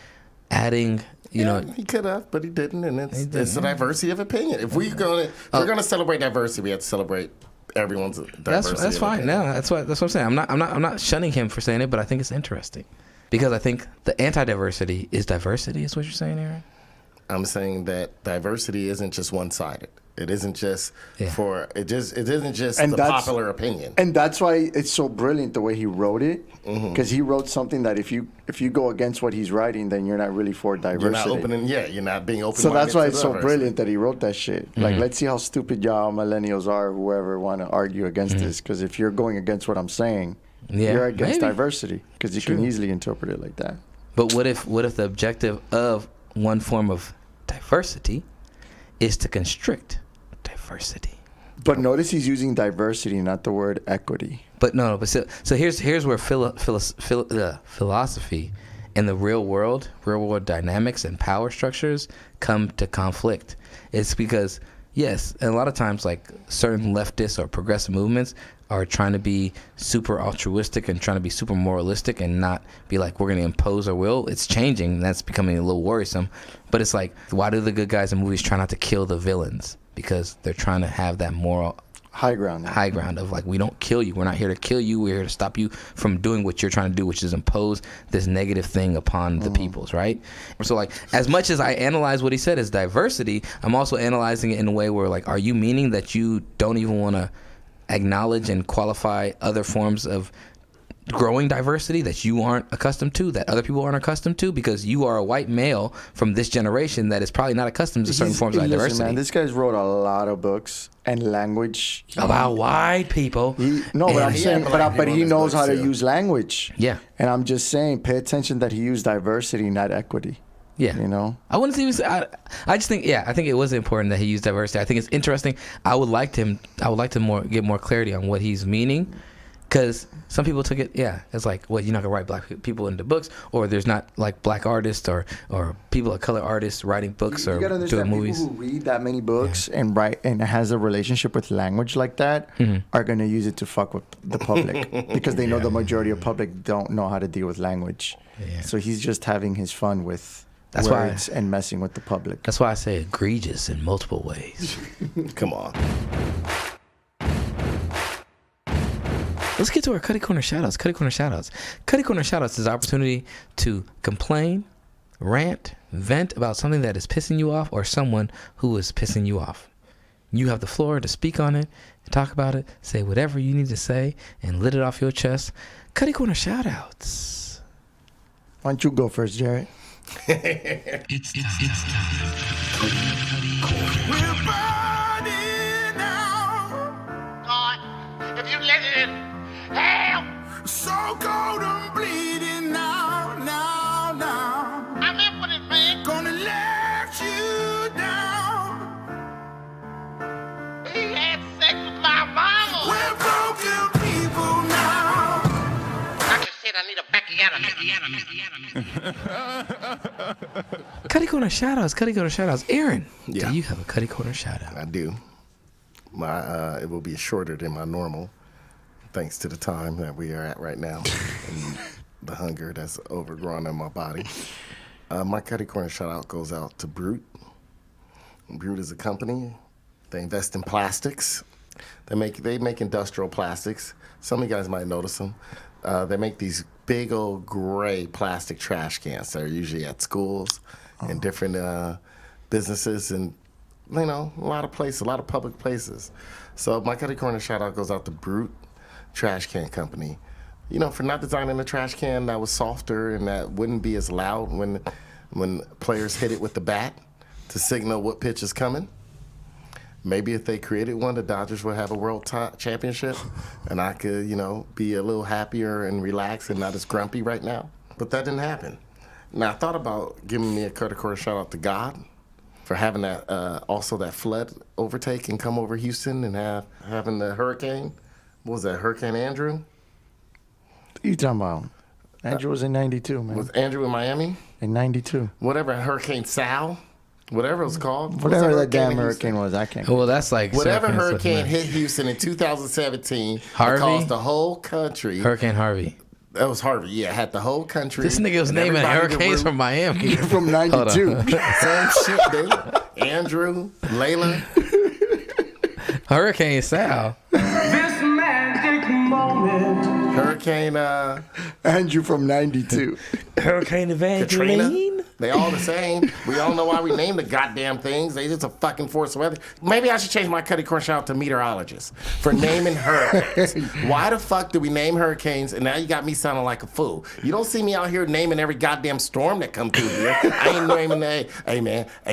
Adding, you know, he could have, but he didn't, and it's a diversity of opinion. If we're gonna celebrate diversity, we have to celebrate everyone's diversity. That's fine. No, that's what I'm saying. I'm not shunning him for saying it, but I think it's interesting because I think the anti-diversity is diversity. Is what you're saying, Aaron? I'm saying that diversity isn't just one-sided. It isn't just it isn't just the popular opinion. And that's why it's so brilliant the way he wrote it, because he wrote something that if you go against what he's writing, then you're not really for diversity. You're not being open. So that's why it's so brilliant that he wrote that shit. Like, let's see how stupid y'all millennials are, whoever want to argue against this, because if you're going against what I'm saying, you're against diversity, because you can easily interpret it like that. But what if the objective of one form of diversity is to constrict diversity? But notice he's using diversity, not the word equity. But no. But so here's where philosophy in the real world dynamics and power structures come to conflict. It's because, yes, and a lot of times like certain leftist or progressive movements are trying to be super altruistic and trying to be super moralistic and not be like, we're going to impose our will. It's changing, and that's becoming a little worrisome. But it's like, why do the good guys in movies try not to kill the villains? Because they're trying to have that moral high ground of like, we don't kill you. We're not here to kill you. We're here to stop you from doing what you're trying to do, which is impose this negative thing upon the peoples, right? So like, as much as I analyze what he said as diversity, I'm also analyzing it in a way where like, are you meaning that you don't even want to acknowledge and qualify other forms of growing diversity that you aren't accustomed to, that other people aren't accustomed to, because you are a white male from this generation that is probably not accustomed to certain forms of diversity. Man, this guy's wrote a lot of books and language about white people. But he knows how to use language. Yeah. And I'm just saying, pay attention that he used diversity, not equity. Yeah. You know? I wouldn't even say, I just think, I think it was important that he used diversity. I think it's interesting. I would like to get more clarity on what he's meaning, because some people took it, it's like, well, you're not going to write black people into books, or there's not like black artists or people of color artists writing books or doing movies. People who read that many books and write and has a relationship with language like that are going to use it to fuck with the public because they know the majority of public don't know how to deal with language. Yeah. So he's just having his fun with words and messing with the public. That's why I say egregious in multiple ways. Come on. Let's get to our Cutty Corner shoutouts. Cutty Corner shoutouts. Cutty Corner shoutouts is an opportunity to complain, rant, vent about something that is pissing you off or someone who is pissing you off. You have the floor to speak on it, talk about it, say whatever you need to say, and let it off your chest. Cutty Corner shoutouts. Why don't you go first, Jarrett? It's time. Cutty Corner. We're burning now. God, if you let it in. Hell! So cold and bleeding now. I'm in for it, man. Gonna let you down. He had sex with my mama. We're broken people now. I just said I need a bacchiata. Cutty Corner shoutouts. Aaron, do you have a Cutty Corner shoutout? I do. It will be shorter than my normal, thanks to the time that we are at right now and the hunger that's overgrown in my body. My Cutty Corner shout out goes out to Brute. Brute is a company. They invest in plastics. They make industrial plastics. Some of you guys might notice them. They make these big old gray plastic trash cans that are usually at schools and different businesses and a lot of places, a lot of public places. So my Cutty Corner shout out goes out to Brute Trash Can Company, for not designing a trash can that was softer and that wouldn't be as loud when players hit it with the bat to signal what pitch is coming. Maybe if they created one, the Dodgers would have a world championship, and I could, be a little happier and relaxed and not as grumpy right now. But that didn't happen. Now I thought about giving me a Cutty Corner shout out to God for having that also that flood overtake and come over Houston and having the hurricane. What was that, Hurricane Andrew? What are you talking about? Andrew was in 92, man. Was Andrew in Miami? In 92. Whatever, Hurricane Sal, whatever it was called. Whatever that damn hurricane was, I can't. Well, that's like... Whatever hurricane hit Houston in 2017 Harvey? Caused the whole country... Hurricane Harvey. That was Harvey, yeah. Had the whole country... This nigga was naming hurricanes from Miami. From 92. Same shit, dude. Andrew, Layla... Hurricane Sal. This magic moment. Hurricane Andrew from 92. Hurricane Evangeline. Katrina. They all the same. We all know why we named the goddamn things. They just a fucking force of weather. Maybe I should change my Cutty Corner shout out to meteorologists for naming hurricanes. Why the fuck do we name hurricanes and now you got me sounding like a fool? You don't see me out here naming every goddamn storm that come through here. I ain't naming that. Hey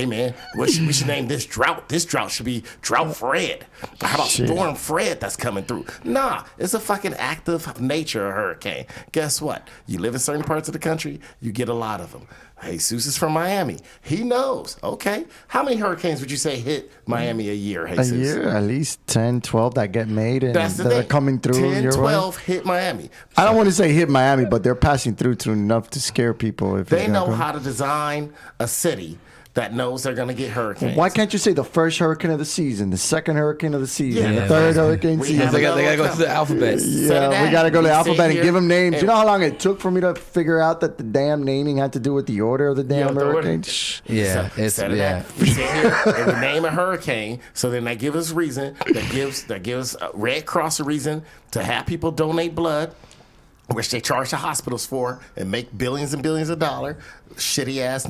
man, we should name this drought. This drought should be Drought Fred. How about Storm Fred that's coming through? Nah, it's a fucking active nature hurricane. Guess what? You live in certain parts of the country, you get a lot of them. Jesus is from Miami. He knows. Okay. How many hurricanes would you say hit Miami a year, Jesus? A year, at least 10, 12 that get made and That's the that thing. are coming through 10, your 12 way. hit Miami. I don't want to say hit Miami, but they're passing through enough to scare people. If They know how to design a city that knows they're going to get hurricanes. Why can't you say the first hurricane of the season, the second hurricane of the season, Yeah, the third hurricane we season? have They gotta go through the alphabet. Yeah, we gotta go to the alphabet and give them names. and- You know how long it took for me to figure out that the damn naming had to do with the order of the damn the order. hurricane? Yeah, We sit here and we name a hurricane, so then they give us reason. That gives Red Cross a reason to have people donate blood, which they charge the hospitals for and make billions and billions of dollars. Shitty ass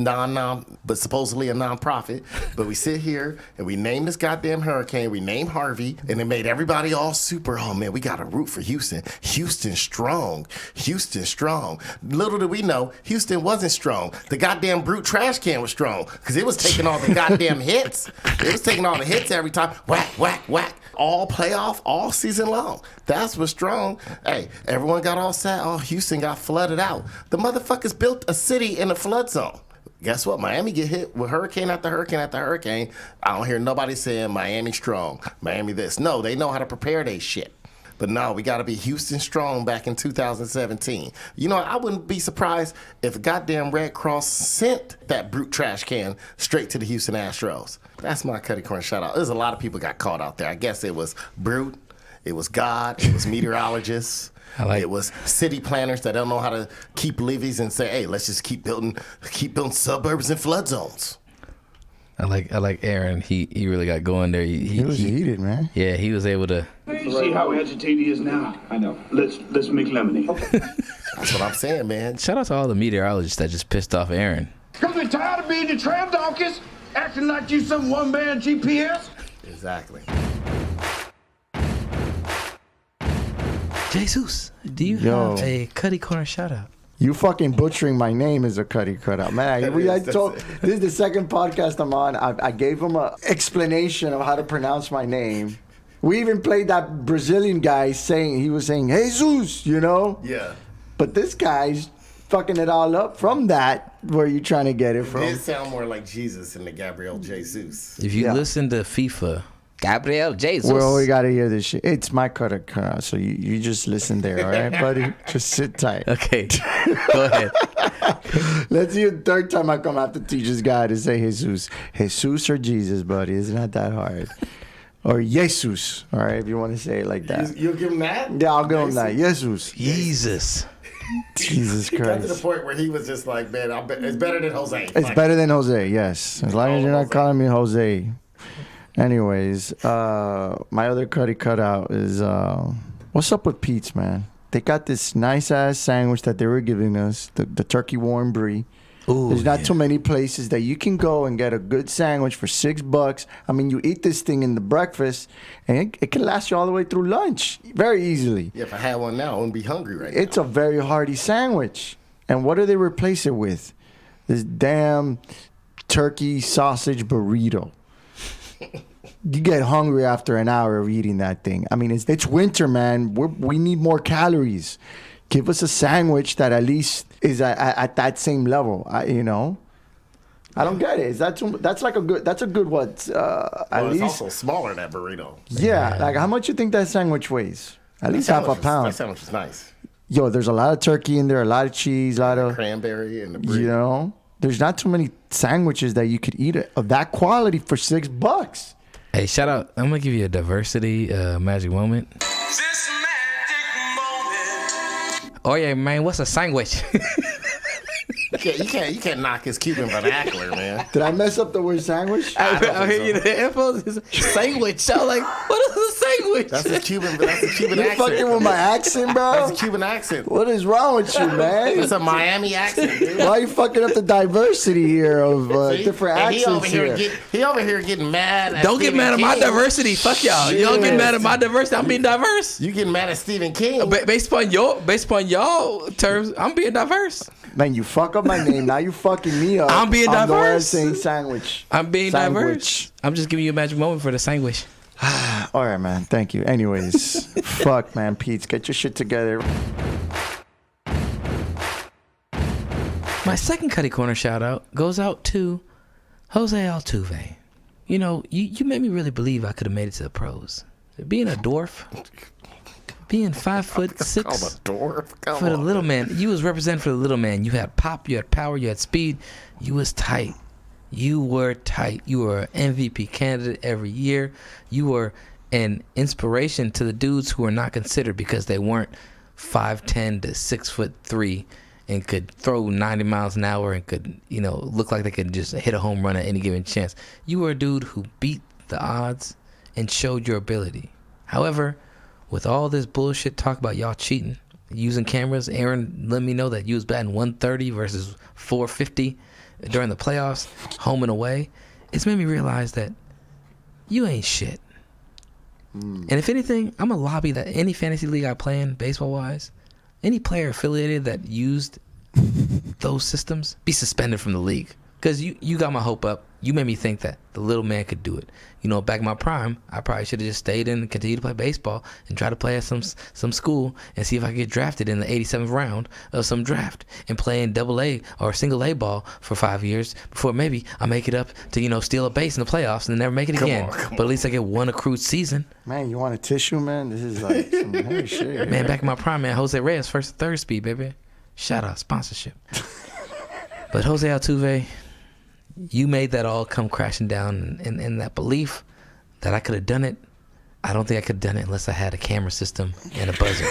but supposedly a non-profit. But we sit here and we name this goddamn hurricane. We name Harvey, and it made everybody all super. Oh man, we got to root for Houston. Houston strong. Houston strong. Little did we know, Houston wasn't strong. The goddamn brute trash can was strong because it was taking all the goddamn hits. It was taking all the hits every time. Whack, whack, whack. All playoff, all season long. That's what's strong. Hey, everyone got all sad. Oh, Houston got flooded out. The motherfuckers built a city in a flood zone. Guess what? Miami get hit with hurricane after hurricane after hurricane. I don't hear nobody saying Miami strong, Miami this. No, they know how to prepare their shit. But no, we got to be Houston strong back in 2017. You know, I wouldn't be surprised if goddamn Red Cross sent that brute trash can straight to the Houston Astros. That's my Cutty Corner shout out. There's a lot of people got caught out there. I guess it was brute, it was God, it was meteorologists. It was city planners that don't know how to keep levees and say, hey, let's just keep building suburbs and flood zones. I like Aaron. He really got going there. He was heated, man. Yeah, he was able to. You see how agitated he is now? I know. Let's make lemonade. That's what I'm saying, man. Shout out to all the meteorologists that just pissed off Aaron. Because we're tired of being the tram donkeys, acting like you some one-man GPS. Exactly. Jay-Zeus, do you have a Cutty Corner shout out? You fucking butchering my name is a Cutty cutout, man. This is the second podcast I'm on. I gave him an explanation of how to pronounce my name. We even played that Brazilian guy saying Jesus, you know? Yeah. But this guy's fucking it all up from that. Where you trying to get it from? It did sound more like Jesus than the Gabriel Jay-Zeus. If you listen to FIFA, Gabriel Jay-Zeus. Well, we gotta hear this shit. It's my cutout, so you just listen there, all right, buddy? Just sit tight. Okay, go ahead. Let's see the third time I come out to teach this guy to say Jesus. Jesus or Jesus, buddy. It's not that hard. Or Jesus, all right, if you want to say it like that. You'll give him that? Yeah, I'll give him that. Jesus. Jesus. Jesus He got to the Christ. point where he was just like, man, it's better than Jose. It's better than Jose, yes. As long as you're not calling me Jose. Anyways, my other Cutty cutout is, what's up with Pete's, man? They got this nice-ass sandwich that they were giving us, the turkey warm brie. Ooh, There's not too many places that you can go and get a good sandwich for $6. I mean, you eat this thing in the breakfast, and it can last you all the way through lunch very easily. Yeah, if I had one now, I wouldn't be hungry right now. It's a very hearty sandwich. And what do they replace it with? This damn turkey sausage burrito. You get hungry after an hour of eating that thing. I mean, it's winter, man. We need more calories. Give us a sandwich that at least is at that same level. I don't get it. That's a good what? At least it's also smaller, that burrito. Yeah, like how much you think that sandwich weighs? At least half a pound. That sandwich is nice. Yo, there's a lot of turkey in there, a lot of cheese, a lot of cranberry and the brie. You know, there's not too many sandwiches that you could eat of that quality for $6. Hey, shout out. I'm going to give you a diversity magic moment. Oh, yeah, man. What's a sandwich? You can't knock his Cuban vernacular, man. Did I mess up the word sandwich? I hear you. The info is sandwich. I was like, what is a sandwich? That's a Cuban accent. You fucking with my accent, bro? That's a Cuban accent. What is wrong with you, man? It's a Miami accent, dude. Why are you fucking up the diversity here of different and accents he over here getting mad at Don't get Stephen mad at my King. diversity. Fuck y'all. Y'all get mad at my diversity. I'm being diverse. You getting mad at Stephen King. Based upon y'all terms, I'm being diverse. Man, you fuck up my name. Now you fucking me up. I'm being on the word diverse. saying sandwich. I'm being diverse. I'm just giving you a magic moment for the sandwich. All right, man. Thank you. Anyways, fuck, man. Pete, get your shit together. My second Cutty Corner shout out goes out to Jose Altuve. You know, you made me really believe I could have made it to the pros. Being a dwarf, being 5'6", Called a dwarf. Come for the on, little man. You was representing for the little man. You had pop, you had power, you had speed. You was tight. You were tight. You were an MVP candidate every year. You were an inspiration to the dudes who were not considered because they weren't 5'10" to 6'3" and could throw 90 miles an hour and could, you know, look like they could just hit a home run at any given chance. You were a dude who beat the odds and showed your ability. However, with all this bullshit talk about y'all cheating, using cameras, Aaron let me know that you was batting 130 versus 450 during the playoffs, home and away. It's made me realize that you ain't shit. And if anything, I'm a lobby that any fantasy league I play in, baseball-wise, any player affiliated that used those systems, be suspended from the league. Because you got my hope up. You made me think that the little man could do it. You know, back in my prime, I probably should have just stayed in and continued to play baseball and try to play at some school and see if I could get drafted in the 87th round of some draft and play in AA or single A ball for 5 years before maybe I make it up to, you know, steal a base in the playoffs and never make it again. But at least I get one accrued season. Man, you want a tissue, man? This is like some heavy shit. Man, back in my prime, man, Jose Reyes, first and third speed, baby. Shout out, sponsorship. But Jose Altuve, you made that all come crashing down, and that belief that I could have done it, I don't think I could have done it unless I had a camera system and a buzzer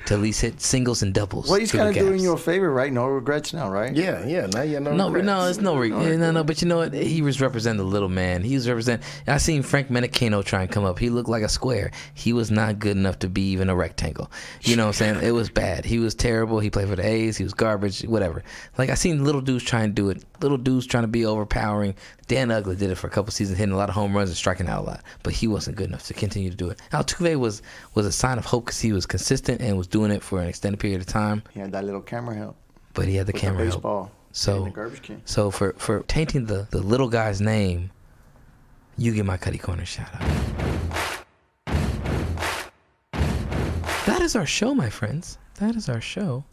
to at least hit singles and doubles. Well, he's kind of doing you a favor, right? No regrets now, right? Yeah. Now you no regrets. No, it's no regret. No. But you know what? He was representing the little man. He was representing. I seen Frank Menacano try and come up. He looked like a square. He was not good enough to be even a rectangle. You know what I'm saying? It was bad. He was terrible. He played for the A's. He was garbage. Whatever. Like I seen little dudes try and do it. Little dudes trying to be overpowering. Dan Ugly did it for a couple seasons, hitting a lot of home runs and striking out a lot. But he wasn't good enough to continue to do it. Altuve was a sign of hope because he was consistent and was doing it for an extended period of time. He had that little camera help. But he had the camera help. Baseball. So, the garbage can. So for tainting the little guy's name, you get my Cutty Corner shout out. That is our show, my friends. That is our show.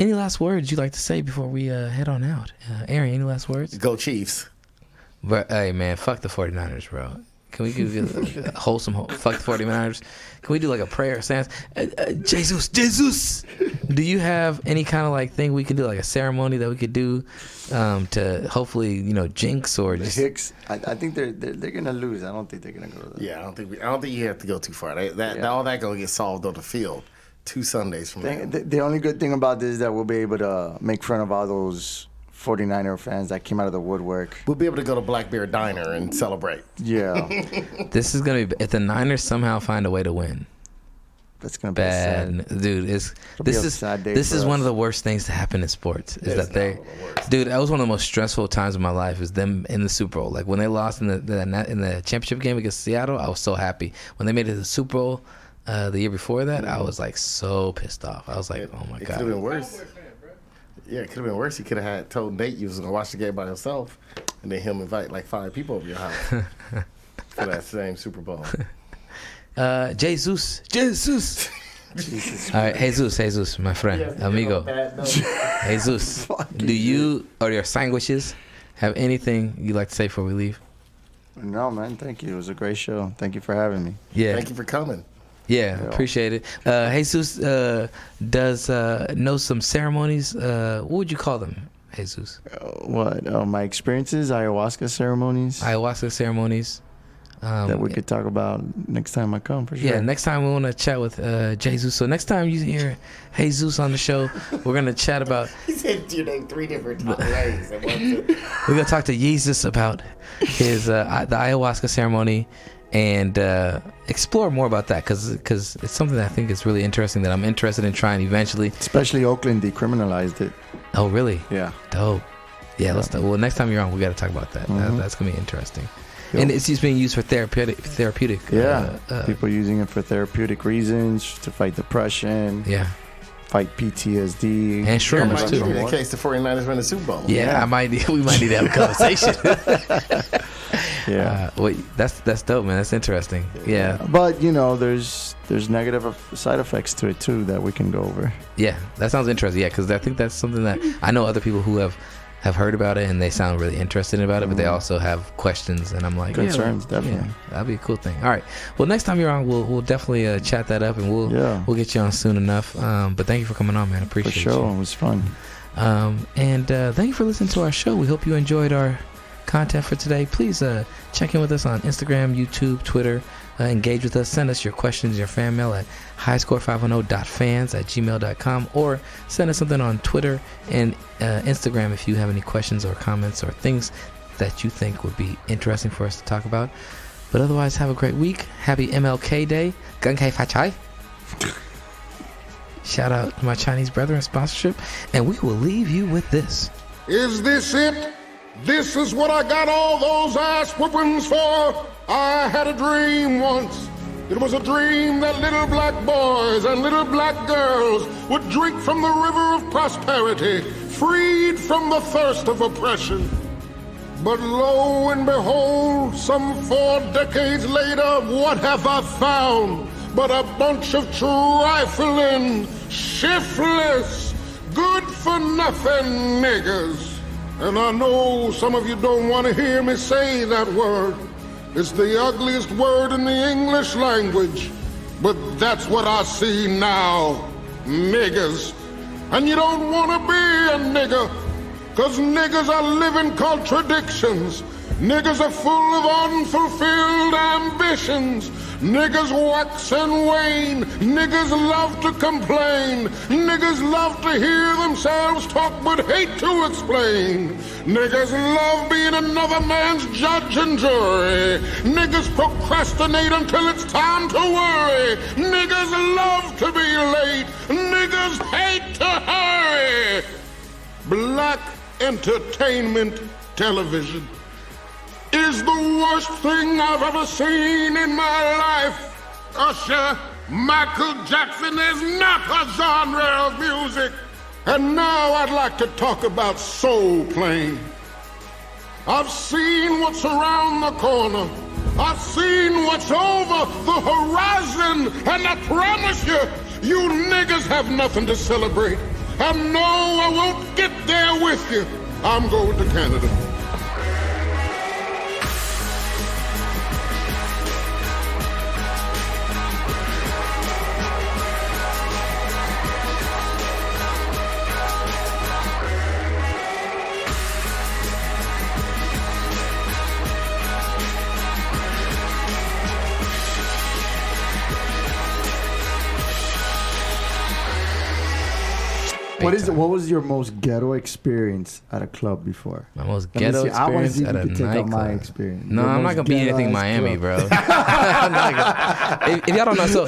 Any last words you'd like to say before we head on out? Aaron, any last words? Go Chiefs. But, hey, man, fuck the 49ers, bro. Can we give a wholesome fuck the 49ers? Can we do like a prayer? Jay-Zeus. Do you have any kind of like thing we could do, like a ceremony that we could do to hopefully, you know, jinx or the just Hicks? I think they're gonna lose. I don't think they're gonna go to that. Yeah, I don't think you have to go too far. All that gonna get solved on the field 2 Sundays from now. The only good thing about this is that we'll be able to make fun of all those 49er fans that came out of the woodwork. We'll be able to go to Black Bear Diner and celebrate. Yeah. This is going to be, if the Niners somehow find a way to win. That's going to be bad. Dude, this is one of the worst things to happen in sports. Dude, that was one of the most stressful times of my life is them in the Super Bowl. Like when they lost in the championship game against Seattle, I was so happy. When they made it to the Super Bowl the year before that, I was like so pissed off. I was like, oh my God. It could have been worse. Yeah, it could have been worse. You could have told Nate you was going to watch the game by yourself and then him invite like 5 people over your house for that same Super Bowl. Jay-Zeus. All right, Jesus, my friend, amigo. Jesus, do you or your sandwiches have anything you'd like to say before we leave? No, man, thank you. It was a great show. Thank you for having me. Yeah. Thank you for coming. Yeah, appreciate it. Jesus does know some ceremonies. What would you call them, Jesus? My experiences, ayahuasca ceremonies. That we could talk about next time I come, for sure. Yeah, next time we want to chat with Jay-Zeus. So next time you hear Jesus on the show, we're going to chat about... He said your name 3 different ways. We're going to talk to Jesus about his the ayahuasca ceremony and explore more about that because it's something that I think is really interesting that I'm interested in trying eventually. Especially Oakland decriminalized it. Oh, really? Yeah. Dope. Yeah, let's. Well, next time you're on, we got to talk about that. Mm-hmm. That's gonna be interesting. Yep. And it's just being used for therapeutic. Yeah. People using it for therapeutic reasons to fight depression. Yeah. fight PTSD. And shrooms, too. In case the 49ers win the Super Bowl. Yeah, we might need to have a conversation. Yeah. Well, that's dope, man. That's interesting. Yeah. But, you know, there's negative side effects to it, too, that we can go over. Yeah, that sounds interesting. Yeah, because I think that's something that I know other people who have heard about it and they sound really interested about it, but they also have questions, and I'm like, concerns, definitely. Yeah, that'd be a cool thing. All right, well, next time you're on, we'll definitely chat that up, and we'll get you on soon enough. But thank you for coming on, man. Appreciate it. For sure, it was fun. And thank you for listening to our show. We hope you enjoyed our content for today. Please check in with us on Instagram, YouTube, Twitter. Engage with us. Send us your questions, your fan mail at highscore510.fans@gmail.com, or send us something on Twitter and Instagram if you have any questions or comments or things that you think would be interesting for us to talk about. But otherwise, have a great week. Happy MLK Day. Gung Hei Fa Chai. Shout out to my Chinese brethren sponsorship. And we will leave you with this. Is this it? This is what I got all those ass whoopings for? I had a dream once. It was a dream that little black boys and little black girls would drink from the river of prosperity, freed from the thirst of oppression. But lo and behold, some 4 decades later, what have I found but a bunch of trifling, shiftless, good-for-nothing niggers? And I know some of you don't want to hear me say that word. It's the ugliest word in the English language. But that's what I see now, niggers. And you don't want to be a nigger, because niggers are living contradictions. Niggers are full of unfulfilled ambitions. Niggers wax and wane. Niggers love to complain. Niggers love to hear themselves talk but hate to explain. Niggers love being another man's judge and jury. Niggers procrastinate until it's time to worry. Niggers love to be late. Niggers hate to hurry. Black entertainment television is the worst thing I've ever seen in my life. Usher, Michael Jackson is not a genre of music. And now I'd like to talk about soul playing. I've seen what's around the corner. I've seen what's over the horizon. And I promise you, you niggas have nothing to celebrate. And no, I won't get there with you. I'm going to Canada. What was your most ghetto experience at a club before? My most ghetto experience at a nightclub. My experience. No, I'm not gonna be anything in Miami, bro. If y'all don't know, so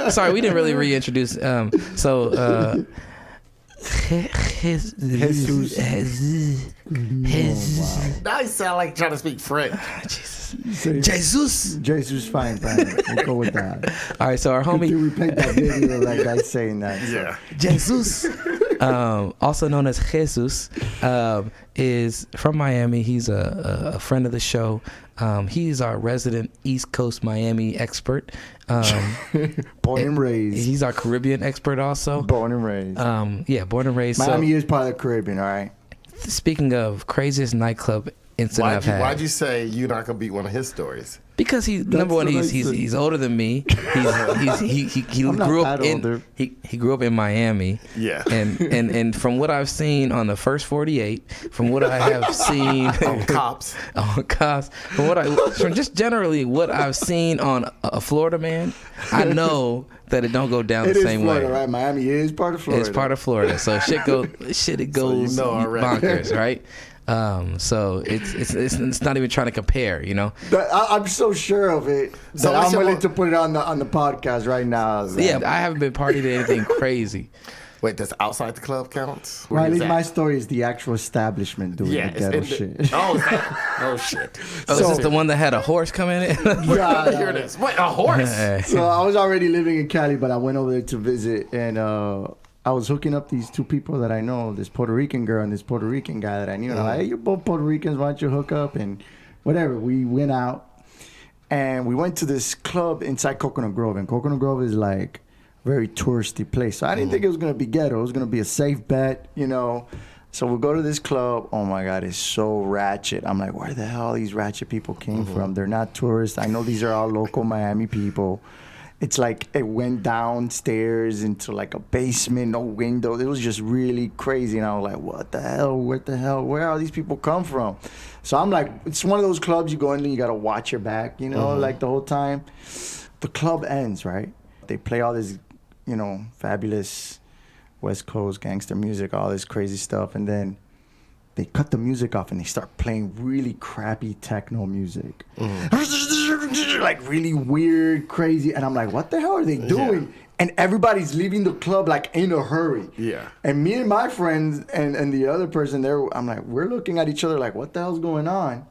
sorry, we didn't really reintroduce. Jesus. Now you sound like trying to speak French. Jesus. Jay-Zeus. Jay-Zeus, fine. We'll go with that. All right, so our homie. We played that video like guy saying that. Yeah. Jay-Zeus, also known as Jesus, is from Miami. He's a friend of the show. He's our resident East Coast Miami expert. Born and raised. He's our Caribbean expert also. Born and raised. Born and raised. Miami is part of the Caribbean, all right? Speaking of craziest nightclub incident I've had. Why'd you say you're not gonna beat one of his stories? Because number one, he's older than me. He grew up in Miami. Yeah. And from what I've seen on the first 48, from what I have seen on cops, from just generally what I've seen on a Florida man, I know that it don't go down the same Florida, way. Right? Miami is part of Florida. It's part of Florida, so shit goes bonkers, right? So it's not even trying to compare, you know. I'm so sure of it that I'm willing to put it on the podcast right now. Yeah, I haven't been partying to anything crazy. Wait, does outside the club count? Well, at least my story is the actual establishment doing the ghetto shit. Oh shit! So is this the one that had a horse coming in? Yeah, here it is. Wait, a horse? So I was already living in Cali, but I went over there to visit, and I I was hooking up these two people that I know, this Puerto Rican girl and this Puerto Rican guy that I knew. And I'm like, hey, you're both Puerto Ricans. Why don't you hook up? And whatever. We went out. And we went to this club inside Coconut Grove. And Coconut Grove is like a very touristy place. So I didn't think it was going to be ghetto. It was going to be a safe bet, you know. So we go to this club. Oh, my God, it's so ratchet. I'm like, where the hell these ratchet people came from? They're not tourists. I know these are all local Miami people. It's like it went downstairs into like a basement, no windows. It was just really crazy. And I was like, what the hell? Where are these people come from? So I'm like, it's one of those clubs you go in and you got to watch your back, you know, like the whole time. The club ends, right? They play all this, you know, fabulous West Coast gangster music, all this crazy stuff. And then they cut the music off and they start playing really crappy techno music. Like really weird, crazy. And I'm like, what the hell are they doing? Yeah. And everybody's leaving the club like in a hurry. Yeah. And me and my friends and the other person there, I'm like, we're looking at each other like, what the hell's going on?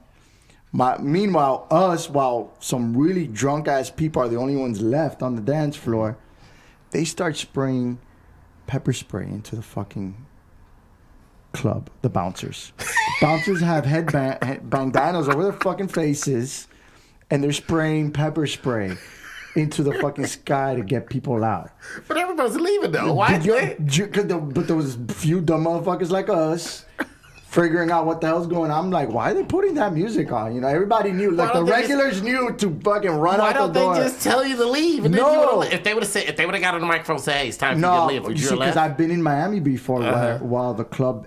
Meanwhile, while some really drunk ass people are the only ones left on the dance floor, they start spraying pepper spray into the fucking club, the bouncers. Bouncers have bandanas over their fucking faces, and they're spraying pepper spray into the fucking sky to get people out. But everybody's leaving though. Why? But there was a few dumb motherfuckers like us figuring out what the hell's going on. I'm like, why are they putting that music on? You know, everybody knew. Like the regulars knew to fucking run out the door. Why don't they just tell you to leave? And no. Then if they would have got on the microphone and said, hey, it's time for you to leave. No, you see, because I've been in Miami before while the club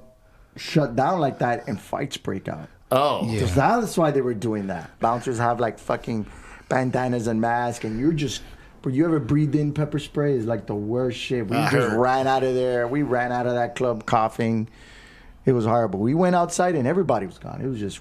shut down like that and fights break out. Oh. Yeah. So that's why they were doing that. Bouncers have like fucking bandanas and masks, and you're just, but you ever breathed in pepper spray is like the worst shit. We just ran out of there. We ran out of that club coughing. It was horrible. We went outside and everybody was gone. It was just,